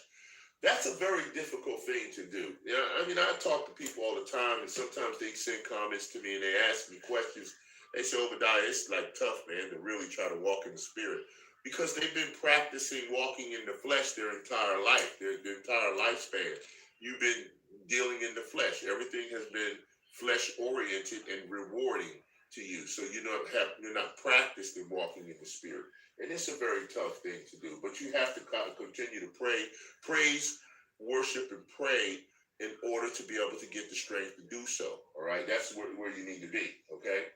That's a very difficult thing to do. I mean, I talk to people all the time, and sometimes they send comments to me, and they ask me questions. They say, Obadiah, it's like tough, man, to really try to walk in the Spirit. Because they've been practicing walking in the flesh their entire life, their entire lifespan. You've been dealing in the flesh. Everything has been flesh-oriented and rewarding to you. So you're not practiced in walking in the Spirit. And it's a very tough thing to do. But you have to continue to praise, worship, and pray in order to be able to get the strength to do so. All right? That's where you need to be. Okay?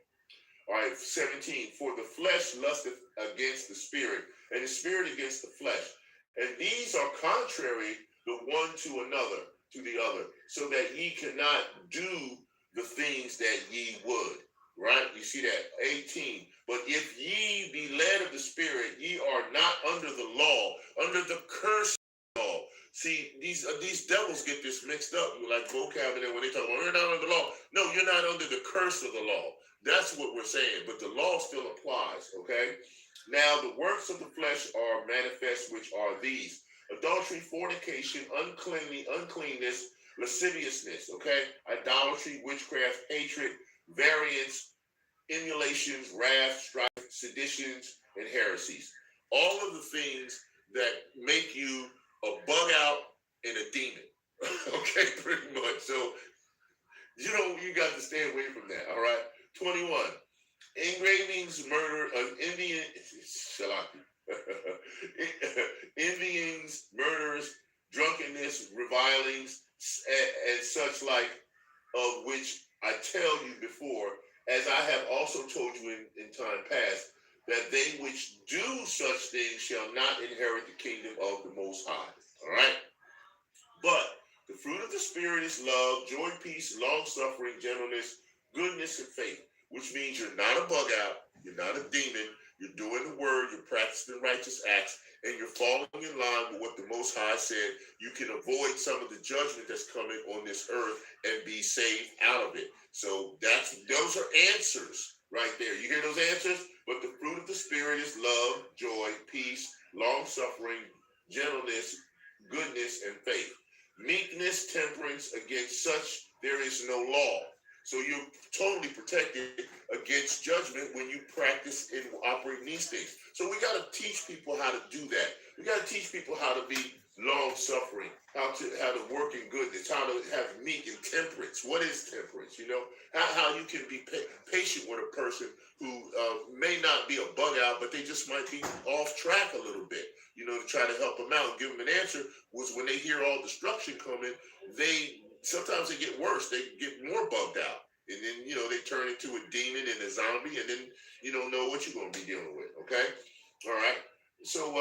All right, 17. For the flesh lusteth against the Spirit, and the Spirit against the flesh. And these are contrary the one to another, to the other, so that ye cannot do the things that ye would. Right? You see that? 18. But if ye be led of the Spirit, ye are not under the law, under the curse of the law. See, these devils get this mixed up, like vocabulary when they talk about, we're not under the law. No, you're not under the curse of the law. That's what we're saying, but the law still applies, okay? Now, the works of the flesh are manifest, which are these: adultery, fornication, uncleanness, lasciviousness, okay? Idolatry, witchcraft, hatred, variance, emulations, wrath, strife, seditions, and heresies. All of the things that make you a bug out and a demon. Okay, pretty much. So, you got to stay away from that, all right? 21. Engravings, murder, envyings, murders, drunkenness, revilings, and such like, of which I tell you before, as I have also told you in time past, that they which do such things shall not inherit the kingdom of the Most High. All right? But the fruit of the Spirit is love, joy, peace, long-suffering, gentleness, goodness, and faith, which means you're not a bug out, you're not a demon, you're doing the word, you're practicing righteous acts, and you're falling in line with what the Most High said. You can avoid some of the judgment that's coming on this earth and be saved out of it. So those are answers right there. You hear those answers? But the fruit of the Spirit is love, joy, peace, long-suffering, gentleness, goodness, and faith. Meekness, temperance, against such there is no law. So you're totally protected against judgment when you practice and operate in these things. So we got to teach people how to do that. We got to teach people how to be long-suffering, how to work in goodness, how to have meek and temperance. What is temperance? How you can be patient with a person who may not be a bug out, but they just might be off track a little bit. To try to help them out and give them an answer. Was when they hear all destruction coming, sometimes they get worse. They get more bugged out. And then, they turn into a demon and a zombie, and then you don't know what you're going to be dealing with, okay? All right. So,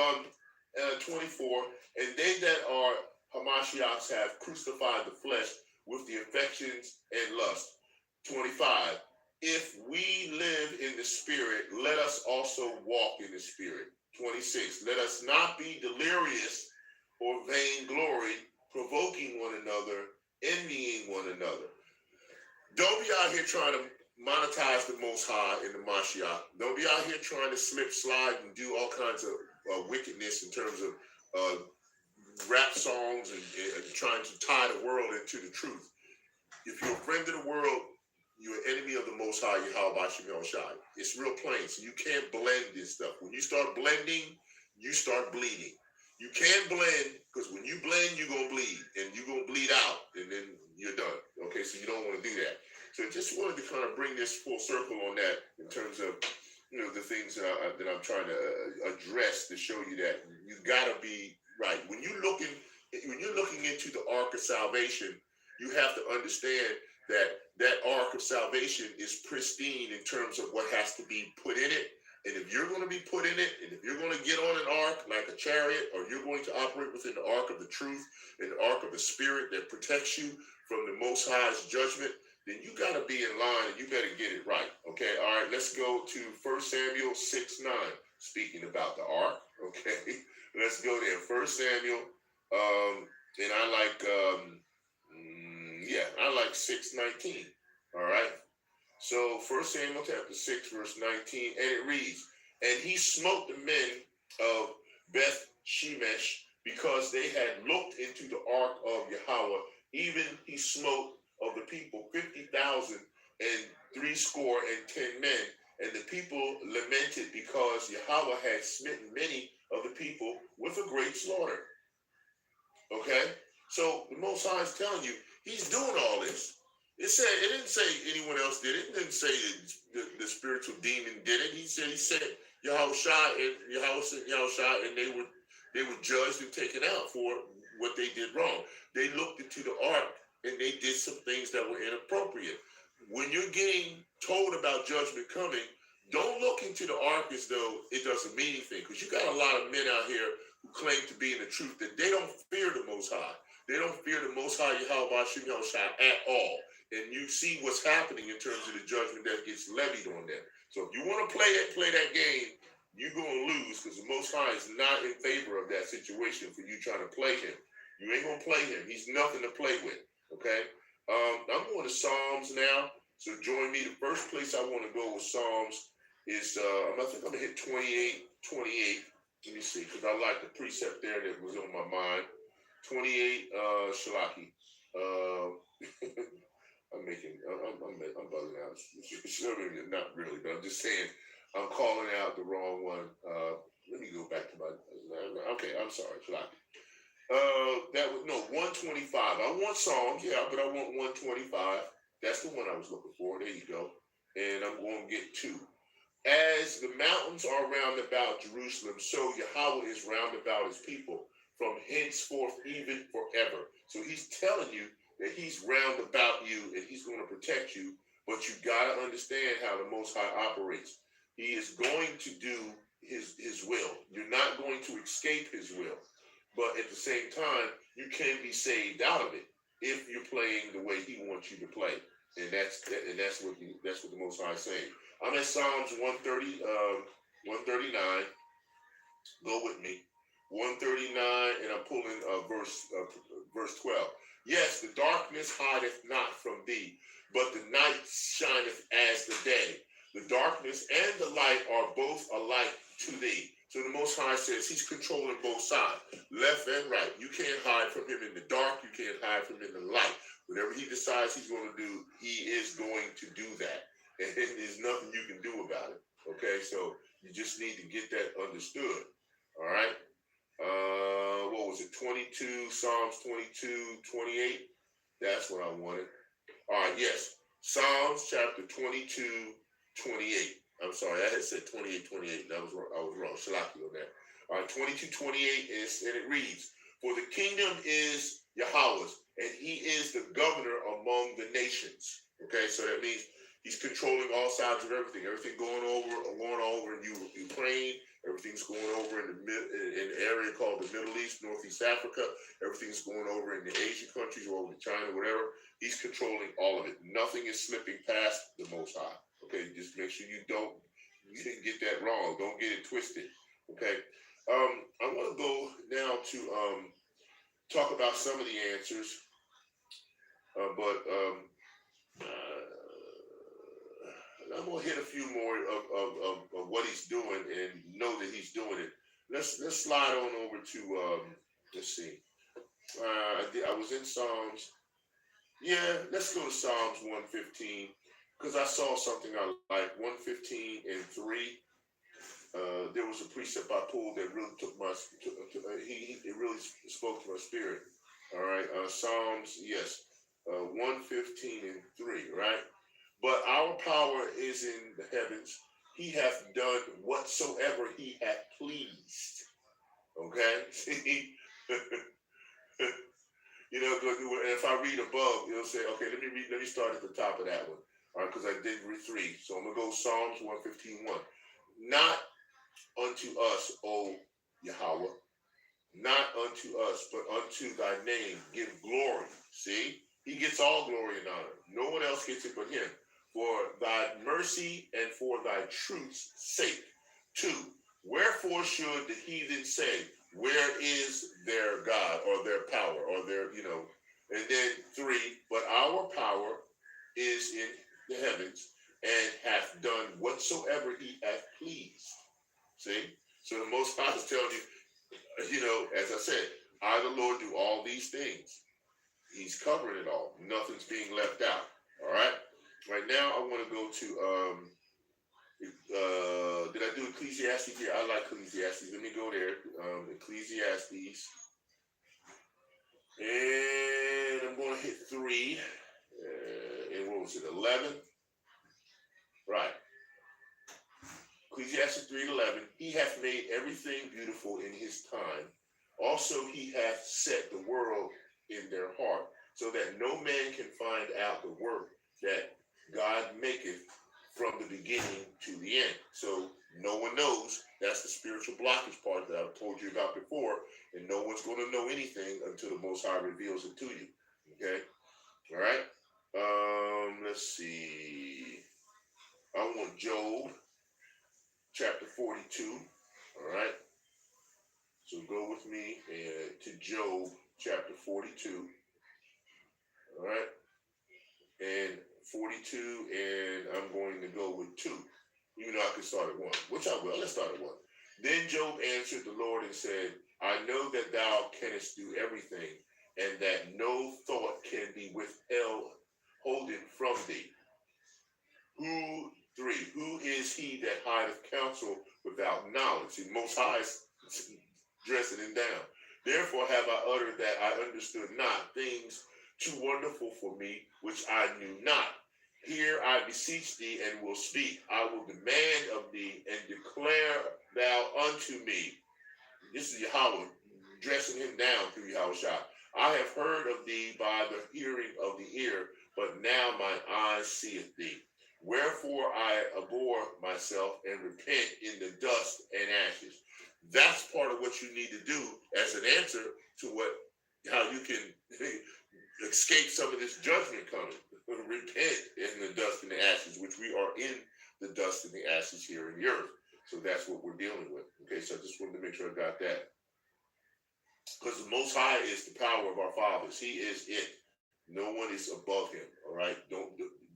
24, and they that are Hamashiachs have crucified the flesh with the affections and lust. 25, if we live in the spirit, let us also walk in the spirit. 26, let us not be delirious or vainglory, provoking one another, envying one another. Don't be out here trying to monetize the Most High in the Mashiach. Don't be out here trying to slip, slide, and do all kinds of wickedness in terms of rap songs and trying to tie the world into the truth. If you're a friend of the world, you're an enemy of the Most High, YAHAWAH Shem Shai. It's real plain. So you can't blend this stuff. When you start blending, you start bleeding. You can't blend, because when you blend, you're going to bleed. And you're going to bleed out, and then you're done. Okay, so you don't want to do that. So just wanted to kind of bring this full circle on that in terms of, the things that I'm trying to address to show you that you got to be right. When you're looking into the ark of salvation, you have to understand that ark of salvation is pristine in terms of what has to be put in it. And if you're going to be put in it, and if you're going to get on an ark like a chariot, or you're going to operate within the ark of the truth and the ark of the spirit that protects you from the Most High's judgment, then you got to be in line and you better get it right. Okay, all right, let's go to 1 Samuel 6:9. Speaking about the ark, okay, let's go there. 1 Samuel, and I like, I like 6:19. All right. So 1 Samuel chapter 6, verse 19, and it reads, and he smote the men of Beth Shemesh because they had looked into the ark of Yahweh. Even he smote of the people 50,000 and 70 men. And the people lamented because Yahweh had smitten many of the people with a great slaughter. Okay? So the Most High is telling you, he's doing all this. It didn't say anyone else did it. It didn't say the spiritual demon did it. He said Yahawashi and they were judged and taken out for what they did wrong. They looked into the ark and they did some things that were inappropriate. When you're getting told about judgment coming, don't look into the ark as though it doesn't mean anything, because you got a lot of men out here who claim to be in the truth that they don't fear the Most High. They don't fear the Most High YAHAWAH Shem Shai at all. And you see what's happening in terms of the judgment that gets levied on them. So if you want to play that game, you're going to lose, because the Most High is not in favor of that situation for you trying to play him. You ain't going to play him. He's nothing to play with, okay? I'm going to Psalms now. So join me. The first place I want to go with Psalms is, I think I'm going to hit 28. Let me see, because I like the precept there that was on my mind. 28, Shalaki. I'm buzzing out. Not really, but I'm just saying I'm calling out the wrong one. Let me go back to my. Okay, I'm sorry, Shalaki. 125. I want Psalms, but I want 125. That's the one I was looking for. There you go. And I'm going to get 2. As the mountains are round about Jerusalem, so Yahweh is round about his people, from henceforth even forever. So he's telling you that he's round about you and he's going to protect you, but you got to understand how the Most High operates. He is going to do his will. You're not going to escape his will, but at the same time, you can be saved out of it if you're playing the way he wants you to play. And that's what the Most High is saying. I'm at Psalms 139. Go with me. 139, and I'm pulling verse 12. Yes, the darkness hideth not from thee, but the night shineth as the day. The darkness and the light are both alike to thee. So the Most High says he's controlling both sides, left and right. You can't hide from him in the dark. You can't hide from him in the light. Whatever he decides he's going to do, he is going to do that. And there's nothing you can do about it. Okay, so you just need to get that understood. All right. What was it? 22, Psalms 22, 28. That's what I wanted. All right, yes. Psalms chapter 22, 28. I'm sorry, I had said 28, 28. I was wrong. Shalaki on that. All right, 22, 28 and it reads, for the kingdom is Yahweh's, and he is the governor among the nations. Okay, so that means he's controlling all sides of everything. Everything going over in Ukraine. Everything's going over in in the area called the Middle East, Northeast Africa. Everything's going over in the Asian countries, or over to China, whatever. He's controlling all of it. Nothing is slipping past the Most High. Okay, just make sure you didn't get that wrong. Don't get it twisted. Okay. I want to go now to talk about some of the answers, but I'm gonna hit a few more of what he's doing and know that he's doing it. Let's slide on over to let's see. I was in Psalms. Yeah, let's go to Psalms 115 because I saw something I like. 115 and 3. There was a precept I pulled that really took it really spoke to my spirit. All right, Psalms, yes, 115 and 3, right? But our power is in the heavens. He hath done whatsoever he hath pleased. Okay, see, you know, if I read above, it'll say, okay, let me start at the top of that one, all right, because I did read 3. So I'm gonna go Psalms 115:1. Not unto us, O Yahawah, not unto us, but unto thy name give glory. See, he gets all glory and honor. No one else gets it but him. For thy mercy and for thy truth's sake. 2, wherefore should the heathen say, where is their God or their power or their, and then 3, but our power is in the heavens and hath done whatsoever he hath pleased. See? So the Most High is telling you, as I said, I, the Lord, do all these things. He's covering it all. Nothing's being left out. All right? Right now, I want to go to, did I do Ecclesiastes here? I like Ecclesiastes. Let me go there. Ecclesiastes. And I'm going to hit 3. And what was it, 11? Right. Ecclesiastes 3:11, he hath made everything beautiful in his time. Also he hath set the world in their heart, so that no man can find out the work that God maketh from the beginning to the end. So no one knows. That's the spiritual blockage part that I've told you about before, and no one's going to know anything until the Most High reveals it to you. Okay? All right? Let's see. I want Job. Chapter 42, all right? So go with me to Job chapter 42, all right? And 42, and I'm going to go with 2, even though I could start at 1, which I will. Let's start at 1. Then Job answered the Lord and said, I know that thou canst do everything, and that no thought can be withheld, holden from thee. 3, who is he that hideth counsel without knowledge? See, Most High is dressing him down. Therefore have I uttered that I understood not, things too wonderful for me, which I knew not. Here I beseech thee and will speak. I will demand of thee and declare thou unto me. This is Yahawah dressing him down through Yahushua. I have heard of thee by the hearing of the ear, but now mine eyes seeth thee. Wherefore I abhor myself and repent in the dust and ashes. That's part of what you need to do as an answer to how you can escape some of this judgment coming. Repent in the dust and the ashes, which we are in the dust and the ashes here in the earth. So that's what we're dealing with. Okay, so I just wanted to make sure I got that. Because the Most High is the power of our fathers. He is it. No one is above him. All right.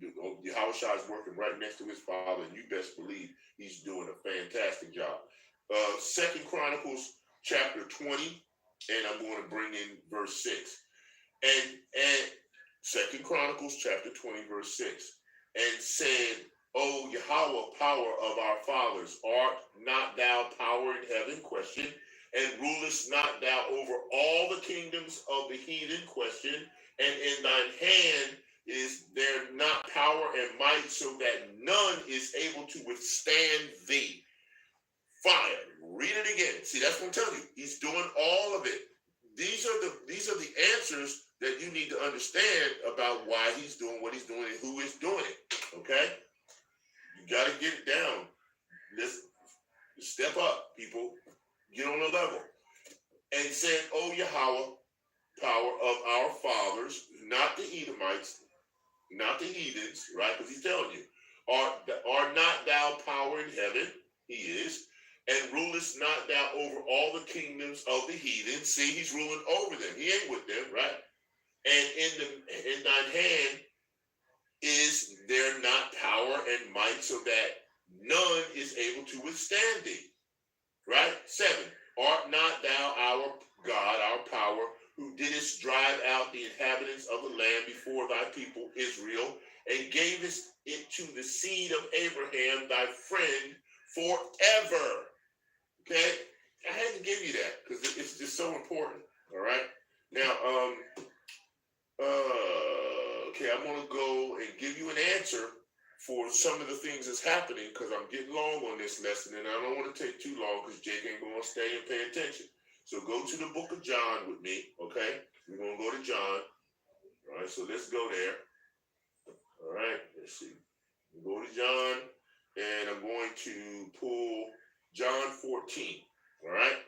Yahushua is working right next to his father, and you best believe he's doing a fantastic job. 2 Chronicles chapter 20, and I'm going to bring in verse 6. And 2 Chronicles chapter 20, verse 6. And said, O Yahawah, power of our fathers, art not thou power in heaven? Question. And rulest not thou over all the kingdoms of the heathen? Question. And in thine hand is there not power and might, so that none is able to withstand thee? Fire. Read it again. See, that's what I'm telling you. He's doing all of it. These are the answers that you need to understand about why he's doing what he's doing and who is doing it. Okay? You got to get it down. Let's step up, people. Get on the level. And said, O Yahawah, power of our fathers, not the Edomites, not the heathens, right? Because he's telling you, are not thou power in heaven? He is. And rulest not thou over all the kingdoms of the heathen? See, he's ruling over them. He ain't with them, right? And in thine hand is there not power and might, so that none is able to withstand thee? Right? 7. Art not thou our God, our power, who didst drive out the inhabitants of the land before thy people Israel, and gavest it to the seed of Abraham, thy friend, forever? Okay? I had to give you that because it's just so important. All right? Now, okay, I'm going to go and give you an answer for some of the things that's happening because I'm getting long on this lesson and I don't want to take too long because Jake ain't going to stay and pay attention. So go to the book of John with me, okay? We're going to go to John. All right, so let's go there. All right, let's see. We'll go to John and I'm going to pull John 14. All right?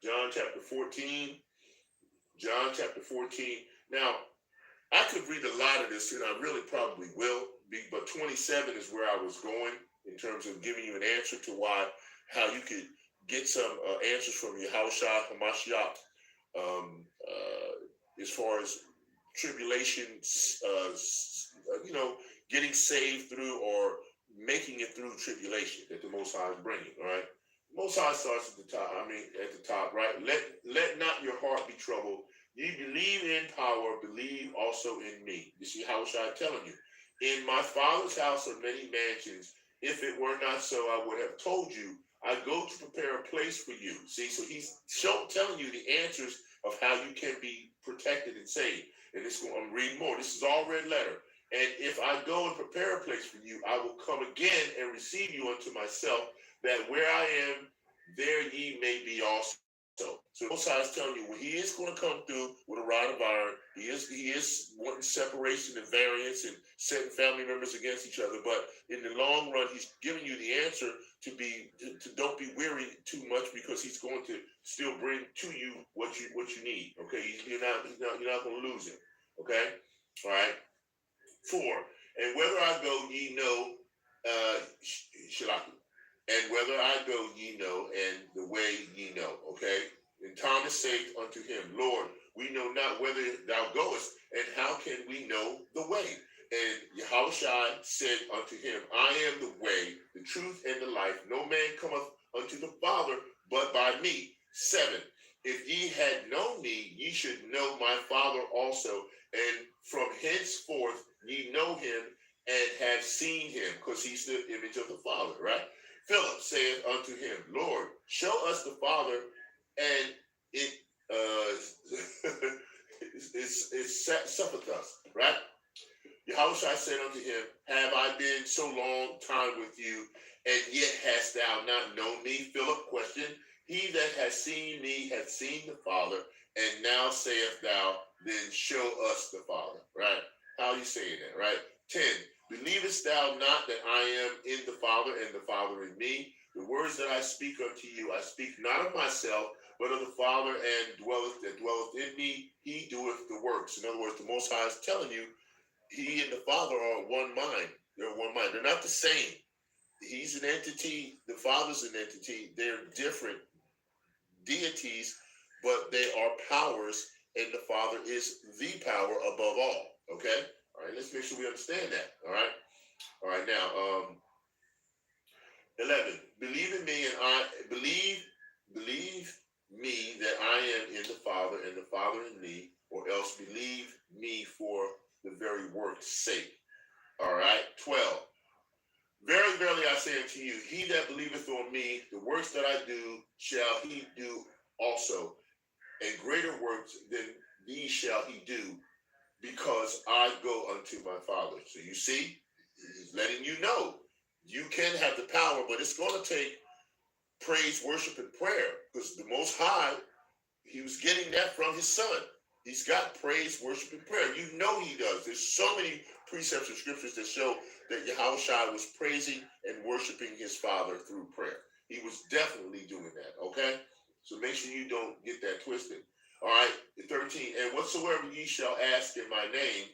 John chapter 14. John chapter 14. Now, I could read a lot of this, and I really probably will, but 27 is where I was going in terms of giving you an answer to how you could get some answers from Yahawaah Hamashiach as far as tribulation, getting saved through or making it through tribulation that the Most High is bringing, all right? Most High starts at the top, right? Let not your heart be troubled. Ye believe in power, believe also in me. You see how I'm telling you. In my Father's house are many mansions. If it were not so, I would have told you. I go to prepare a place for you. See, so he's telling you the answers of how you can be protected and saved. And I'm reading more. This is all red letter. And if I go and prepare a place for you, I will come again and receive you unto myself, that where I am, there ye may be also. So Most High is telling you, well, he is going to come through with a rod of iron. He is wanting separation and variance and setting family members against each other. But in the long run, he's giving you the answer to don't be weary too much, because he's going to still bring to you what you need. Okay, you're not going to lose him. Okay, all right. 4. And whether I go, ye know, Shalaki. And whether I go, ye know, and the way ye know. Okay? And Thomas said unto him, Lord, we know not whither thou goest, and how can we know the way? And Yahushua said unto him, I am the way, the truth, and the life. No man cometh unto the Father but by me. 7. If ye had known me, ye should know my Father also, and from henceforth ye know him and have seen him, because he's the image of the Father, right? Philip saith unto him, Lord, show us the Father, and it suffereth us, right? Yahushua said unto him, have I been so long time with you, and yet hast thou not known me? Philip questioned. He that has seen me hath seen the Father, and now sayest thou, then show us the Father, right? How are you saying that, right? 10. Believest thou not that I am in the Father, and the Father in me? The words that I speak unto you, I speak not of myself, but of the Father, and that dwelleth in me, he doeth the works. In other words, the Most High is telling you, he and the Father are one mind. They're one mind. They're not the same. He's an entity. The Father's an entity. They're different deities, but they are powers, and the Father is the power above all. Okay? All right, let's make sure we understand that. All right? All right, now, 11. Believe in me, and I believe me that I am in the Father, and the Father in me, or else believe me for the very work's sake. All right, 12. Verily, verily, I say unto you, he that believeth on me, the works that I do, shall he do also, and greater works than these shall he do, because I go unto my Father. So you see, he's letting you know, you can have the power, but it's going to take praise, worship, and prayer, because the Most High, he was getting that from his son. He's got praise, worship, and prayer. You know he does. There's so many precepts of scriptures that show that Yahawashi was praising and worshiping his Father through prayer. He was definitely doing that, okay? So make sure you don't get that twisted. All right, 13, and whatsoever ye shall ask in my name,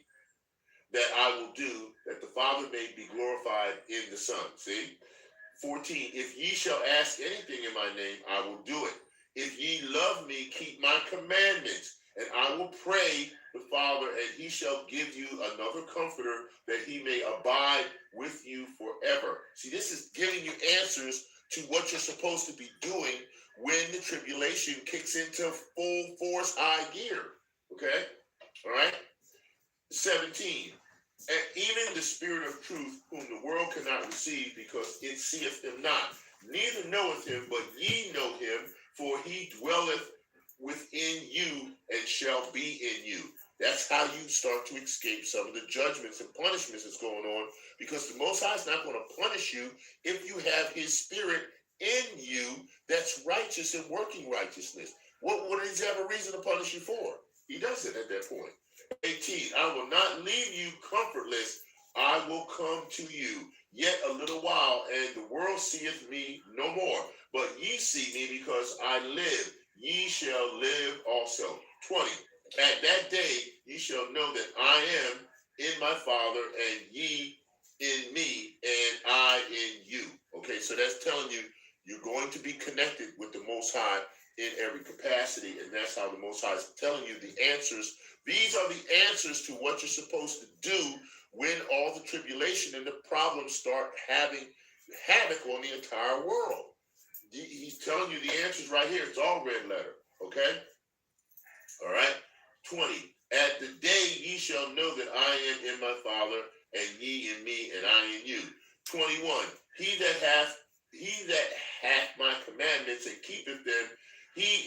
that I will do, that the Father may be glorified in the Son. See? 14, if ye shall ask anything in my name, I will do it. If ye love me, keep my commandments, and I will pray the Father, and he shall give you another comforter, that he may abide with you forever. See, this is giving you answers to what you're supposed to be doing when the tribulation kicks into full force high gear. Okay? All right? 17, and even the Spirit of truth, whom the world cannot receive, because it seeth him not, neither knoweth him, but ye know him, for he dwelleth within you and shall be in you. That's how you start to escape some of the judgments and punishments that's going on, because the Most High is not going to punish you if you have his Spirit in you that's righteous and working righteousness. What does he have a reason to punish you for? He doesn't at that point. 18, I will not leave you comfortless. I will come to you yet a little while, and the world seeth me no more. But ye see me, because I live. Ye shall live also. 20, at that day ye shall know that I am in my Father, and ye in me, and I in you. Okay, so that's telling you you're going to be connected with the Most High in every capacity, and that's how the Most High is telling you the answers. These are the answers to what you're supposed to do when all the tribulation and the problems start having havoc on the entire world. He's telling you the answers right here. It's all red letter, okay? All right? 20, at the day ye shall know that I am in my Father, and ye in me, and I in you. 21, he that hath my commandments and keepeth them, it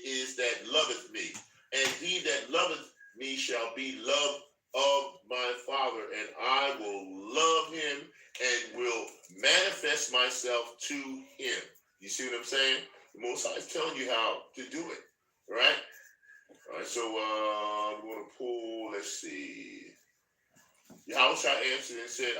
is that loveth me, and he that loveth me shall be loved of my Father, and I will love him and will manifest myself to him. You see what I'm saying? The Most High is telling you how to do it, right? All right, so I'm going to pull, let's see. Yahawashi answered and said,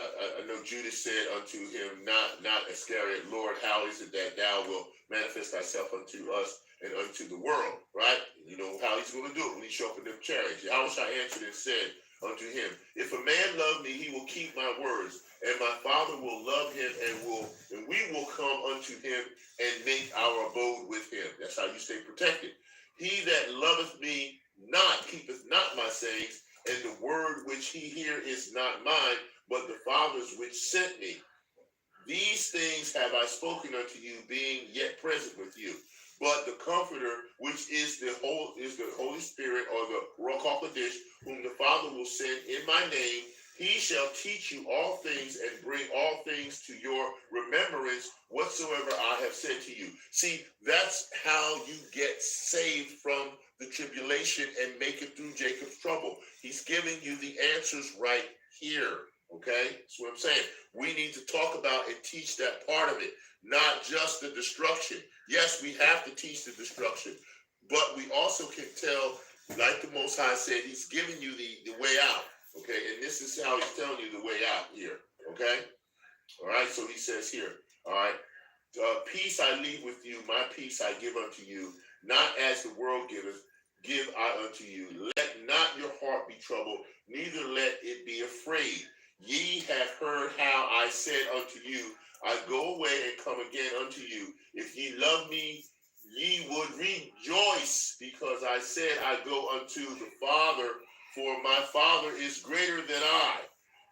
I know Judas said unto him, not Iscariot, Lord, how is it that thou wilt manifest thyself unto us and unto the world, right? You know how he's going to do it when he show up in them chariots. Yahawashi answered and said unto him, if a man love me, he will keep my words, and my Father will love him, and we will come unto him and make our abode with him. That's how you stay protected. He that loveth me not keepeth not my sayings, and the word which he hear is not mine, but the Father's which sent me. These things have I spoken unto you, being yet present with you. But the Comforter, which is the Holy Spirit, or the Ruach HaKodesh, whom the Father will send in my name, he shall teach you all things and bring all things to your remembrance whatsoever I have said to you. See, that's how you get saved from the tribulation and make it through Jacob's trouble. He's giving you the answers right here. Okay? That's what I'm saying. We need to talk about and teach that part of it, not just the destruction. Yes, we have to teach the destruction, but we also can tell, like the Most High said, he's giving you the way out. Okay? And this is how he's telling you the way out here. Okay? All right? So he says here, all right, peace I leave with you, my peace I give unto you, not as the world giveth, give I unto you. Let not your heart be troubled, neither let it be afraid. Ye have heard how I said unto you, I go away and come again unto you. If ye love me, ye would rejoice, because I said I go unto the Father, for my Father is greater than I.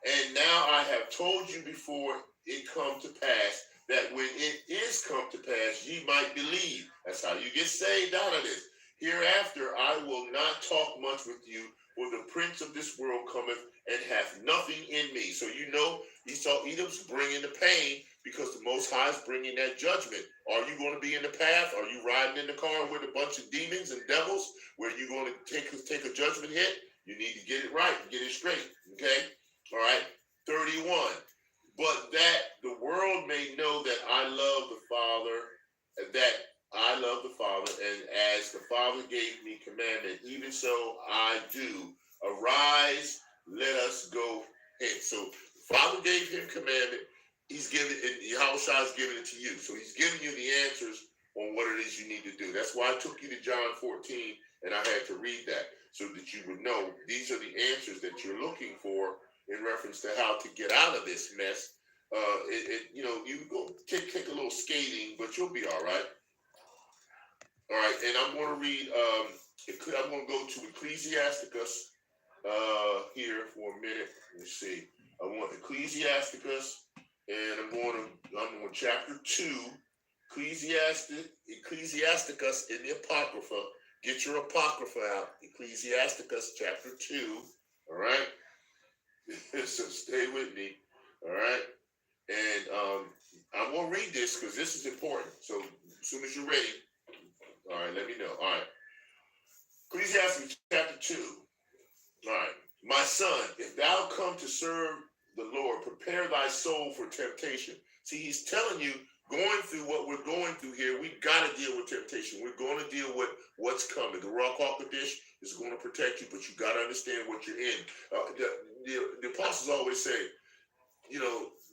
And now I have told you before it come to pass, that when it is come to pass, ye might believe. That's how you get saved out of this. Hereafter I will not talk much with you, for the prince of this world cometh and hath nothing in me. So you know, Edom's bringing the pain, because the Most High is bringing that judgment. Are you going to be in the path? Are you riding in the car with a bunch of demons and devils, where you're going to take a judgment hit? You need to get it right and get it straight. Okay? All right? 31. But that the world may know that I love the Father, and as the Father gave me commandment, even so I do. Arise, let us go hence. So the Father gave him commandment. He's given it, and Yahawaah is giving it to you. So he's giving you the answers on what it is you need to do. That's why I took you to John 14, and I had to read that so that you would know these are the answers that you're looking for in reference to how to get out of this mess. You go take a little skating, but you'll be all right. All right, and I'm going to read. I'm going to go to Ecclesiasticus here for a minute. Let's see. I want Ecclesiasticus, and I'm on chapter 2, Ecclesiasticus in the Apocrypha. Get your Apocrypha out. Ecclesiasticus chapter 2. All right. So stay with me. All right. And I'm going to read this because this is important. So as soon as you're ready, all right, let me know. All right. Ecclesiastes chapter 2. All right. My son, if thou come to serve the Lord, prepare thy soul for temptation. See, he's telling you, going through what we're going through here, we got to deal with temptation. We're going to deal with what's coming. The Ruach HaKodesh is going to protect you, but you got to understand what you're in. The apostles always say,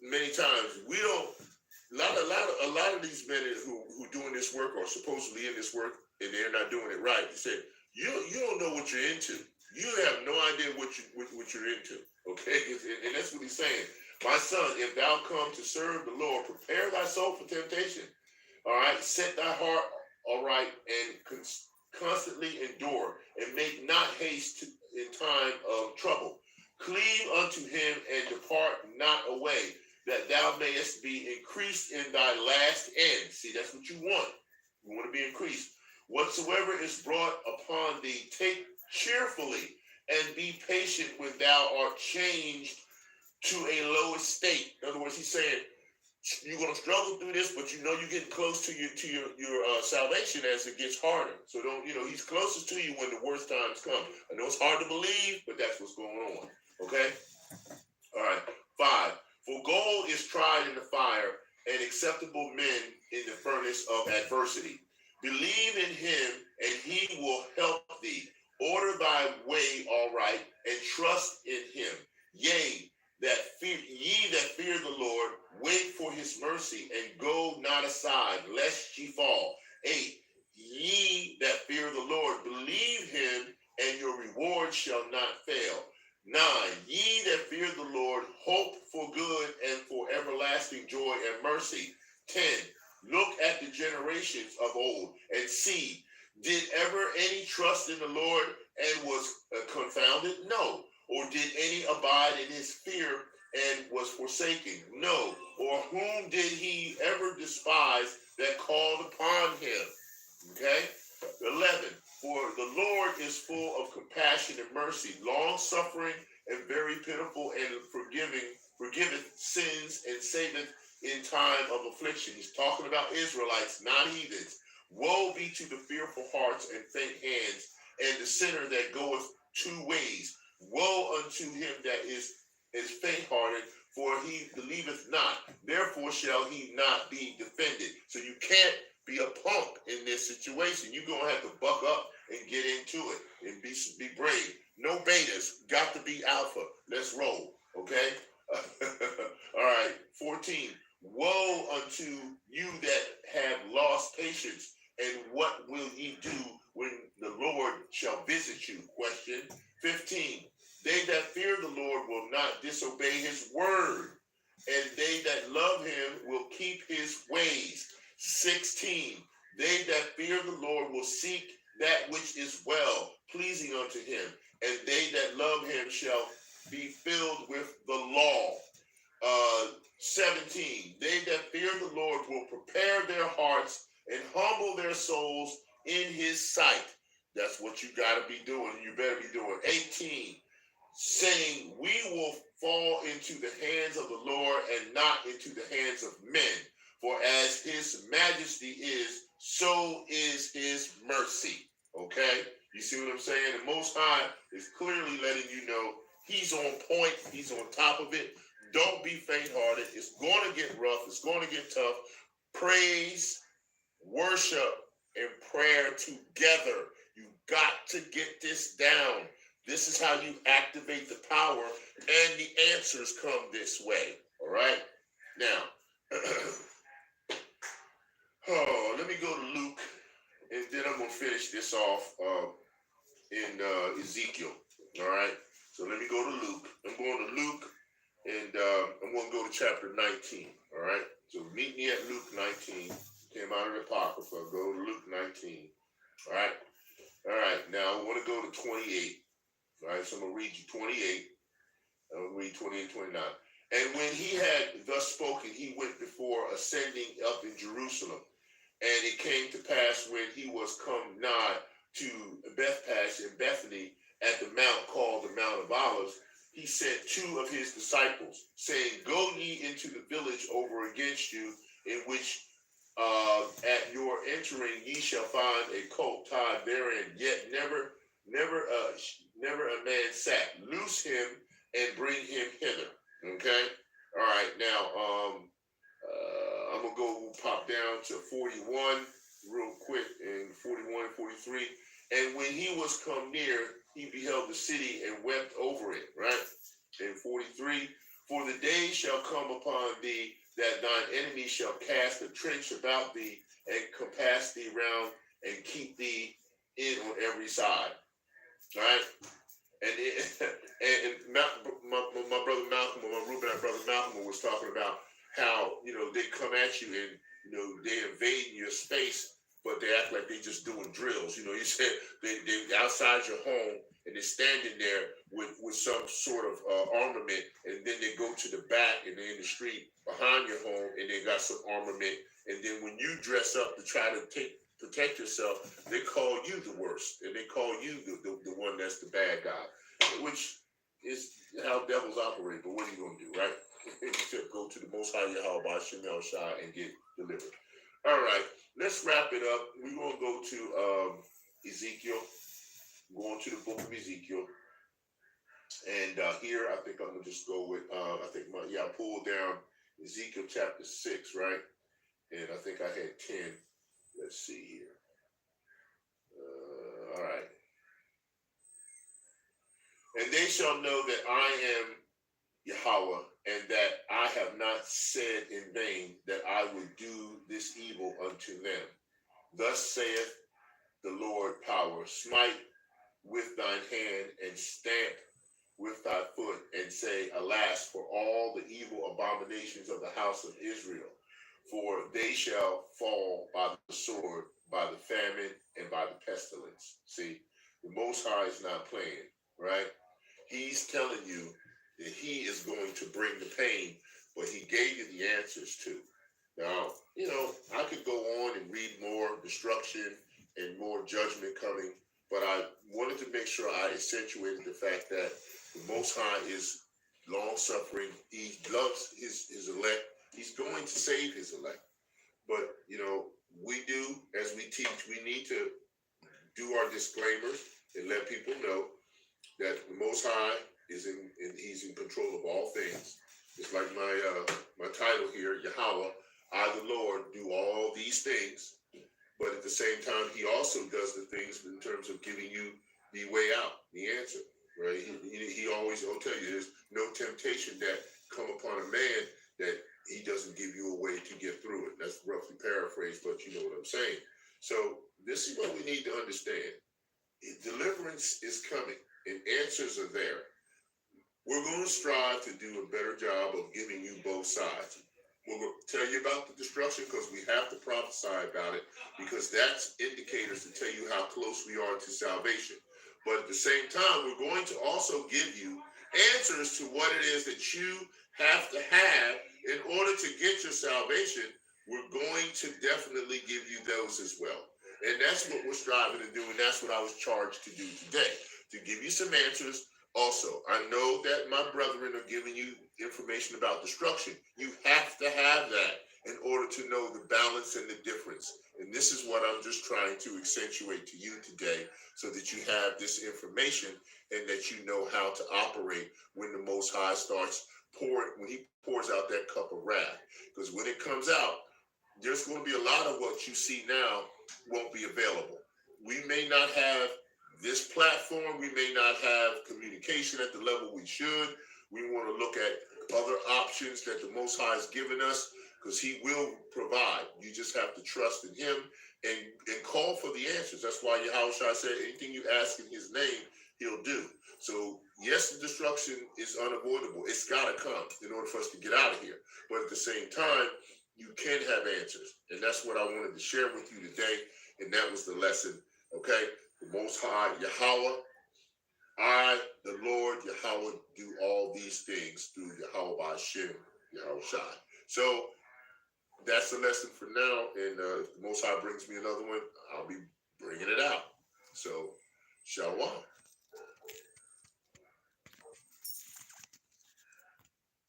many times we don't. A lot of these men who doing this work or supposedly in this work, and they're not doing it right. He said, you don't know what you're into. You have no idea what you're into. Okay, and that's what he's saying. My son, if thou come to serve the Lord, prepare thy soul for temptation. All right, set thy heart all right, and constantly endure, and make not haste in time of trouble. Cleave unto him and depart not away, that thou mayest be increased in thy last end. See, that's what you want. You want to be increased. Whatsoever is brought upon thee, take cheerfully, and be patient when thou art changed to a low estate. In other words, he's saying you're going to struggle through this, but you're getting close to your salvation as it gets harder. So don't, he's closest to you when the worst times come. I know it's hard to believe, but that's what's going on. Okay? All right. 5. For gold is tried in the fire, and acceptable men in the furnace of adversity. Believe in him, and he will help thee. Order thy way aright, and trust in him. Yea, ye that fear the Lord, wait for his mercy, and go not aside, lest ye fall. 8. Ye that fear the Lord, believe him, and your reward shall not fail. 9. Ye that fear the Lord, hope for good and for everlasting joy and mercy. 10. Look at the generations of old and see, did ever any trust in the Lord and was confounded? No. Or did any abide in his fear and was forsaken? No. Or whom did he ever despise that called upon him? Okay? 11. For the Lord is full of compassion and mercy, long-suffering and very pitiful, and forgiveth sins and saveth in time of affliction. He's talking about Israelites, not heathens. Woe be to the fearful hearts and faint hands, and the sinner that goeth 2 ways. Woe unto him that is faint-hearted, for he believeth not. Therefore shall he not be defended. So you can't be a punk in this situation. You're going to have to buck up and get into it and be brave. No betas. Got to be alpha. Let's roll. Okay? All right. 14. Woe unto you that have lost patience, and what will ye do when the Lord shall visit you? Question. 15. They that fear the Lord will not disobey his word, and they that love him will keep his ways. 16. They that fear the Lord will seek that which is well, pleasing unto him, and they that love him shall be filled with the law. 17. They that fear the Lord will prepare their hearts and humble their souls in his sight. That's what you got to be doing. You better be doing. 18. Saying, we will fall into the hands of the Lord and not into the hands of men. For as his majesty is, so is his mercy. Okay? You see what I'm saying? The Most High is clearly letting you know he's on point. He's on top of it. Don't be faint-hearted. It's going to get rough. It's going to get tough. Praise, worship, and prayer together. You got to get this down. This is how you activate the power, and the answers come this way. All right? Now, oh, let me go to Luke, and then I'm going to finish this off in Ezekiel. All right? So let me go to Luke. I'm going to Luke, and I'm going to go to chapter 19. All right? So meet me at Luke 19. Came out of the Apocrypha. Go to Luke 19. All right? All right. Now I want to go to 28. All right? So I'm going to read you 28. I'm going to read 28 and 29. And when he had thus spoken, he went before, ascending up in Jerusalem. And it came to pass when he was come nigh to Bethphage in Bethany at the mount called the Mount of Olives, he sent two of his disciples, saying, Go ye into the village over against you, in which at your entering ye shall find a colt tied therein, yet never a man sat. Loose him and bring him hither. Okay? All right, now I'm gonna go pop down to 41 real quick, and 41 and 43. And when he was come near, he beheld the city and wept over it, right? And 43, for the day shall come upon thee that thine enemy shall cast a trench about thee and compass thee round and keep thee in on every side, right? And my brother Malcolm, or my Reubenite brother Malcolm was talking about how, they come at you and, they invade your space, but they act like they just doing drills. You said they outside your home and they're standing there with some sort of armament, and then they go to the back and they're in the street behind your home and they got some armament. And then when you dress up to try to protect yourself, they call you the worst, and they call you the one that's the bad guy, which is how devils operate. But what are you going to do, right? Except go to the Most High YAHAWAH Shemel Shai and get delivered. All right, let's wrap it up. We're going to go to Ezekiel. I'm going to the book of Ezekiel. And here, I think I'm going to just go with, I pulled down Ezekiel chapter 6, right? And I think I had 10. Let's see here. All right. And they shall know that I am Yahawah, and that I have not said in vain that I would do this evil unto them. Thus saith the Lord power, smite with thine hand and stamp with thy foot, and say, Alas, for all the evil abominations of the house of Israel, for they shall fall by the sword, by the famine, and by the pestilence. See, the Most High is not playing, right? He's telling you that he is going to bring the pain, but he gave you the answers too. Now, I could go on and read more destruction and more judgment coming, but I wanted to make sure I accentuated the fact that the Most High is long-suffering. He loves his elect. He's going to save his elect. But, we do, as we teach, we need to do our disclaimers and let people know that the Most High he's in control of all things. It's like my title here, Yahawah, I the Lord do all these things, but at the same time, he also does the things in terms of giving you the way out, the answer, right? He always will tell you there's no temptation that come upon a man that he doesn't give you a way to get through it. That's roughly paraphrased, but you know what I'm saying. So this is what we need to understand. Deliverance is coming and answers are there. We're going to strive to do a better job of giving you both sides. We're going to tell you about the destruction because we have to prophesy about it, because that's indicators to tell you how close we are to salvation. But at the same time, we're going to also give you answers to what it is that you have to have in order to get your salvation. We're going to definitely give you those as well. And that's what we're striving to do, and that's what I was charged to do today, to give you some answers. Also, I know that my brethren are giving you information about destruction. You have to have that in order to know the balance and the difference. And this is what I'm just trying to accentuate to you today, so that you have this information and that you know how to operate when the Most High starts when he pours out that cup of wrath. Because when it comes out, there's going to be a lot of what you see now won't be available. We may not have this platform. We may not have communication at the level we should. We want to look at other options that the Most High has given us, because He will provide. You just have to trust in Him and call for the answers. That's why YAHAWAH said, anything you ask in His name, He'll do. So yes, the destruction is unavoidable. It's got to come in order for us to get out of here. But at the same time, you can have answers. And that's what I wanted to share with you today. And that was the lesson. Okay? The Most High, YAHAWAH, I, the Lord, YAHAWAH, do all these things through YAHWAH Shem, YAHWAH. So that's the lesson for now. And if the Most High brings me another one, I'll be bringing it out. So, Shalom.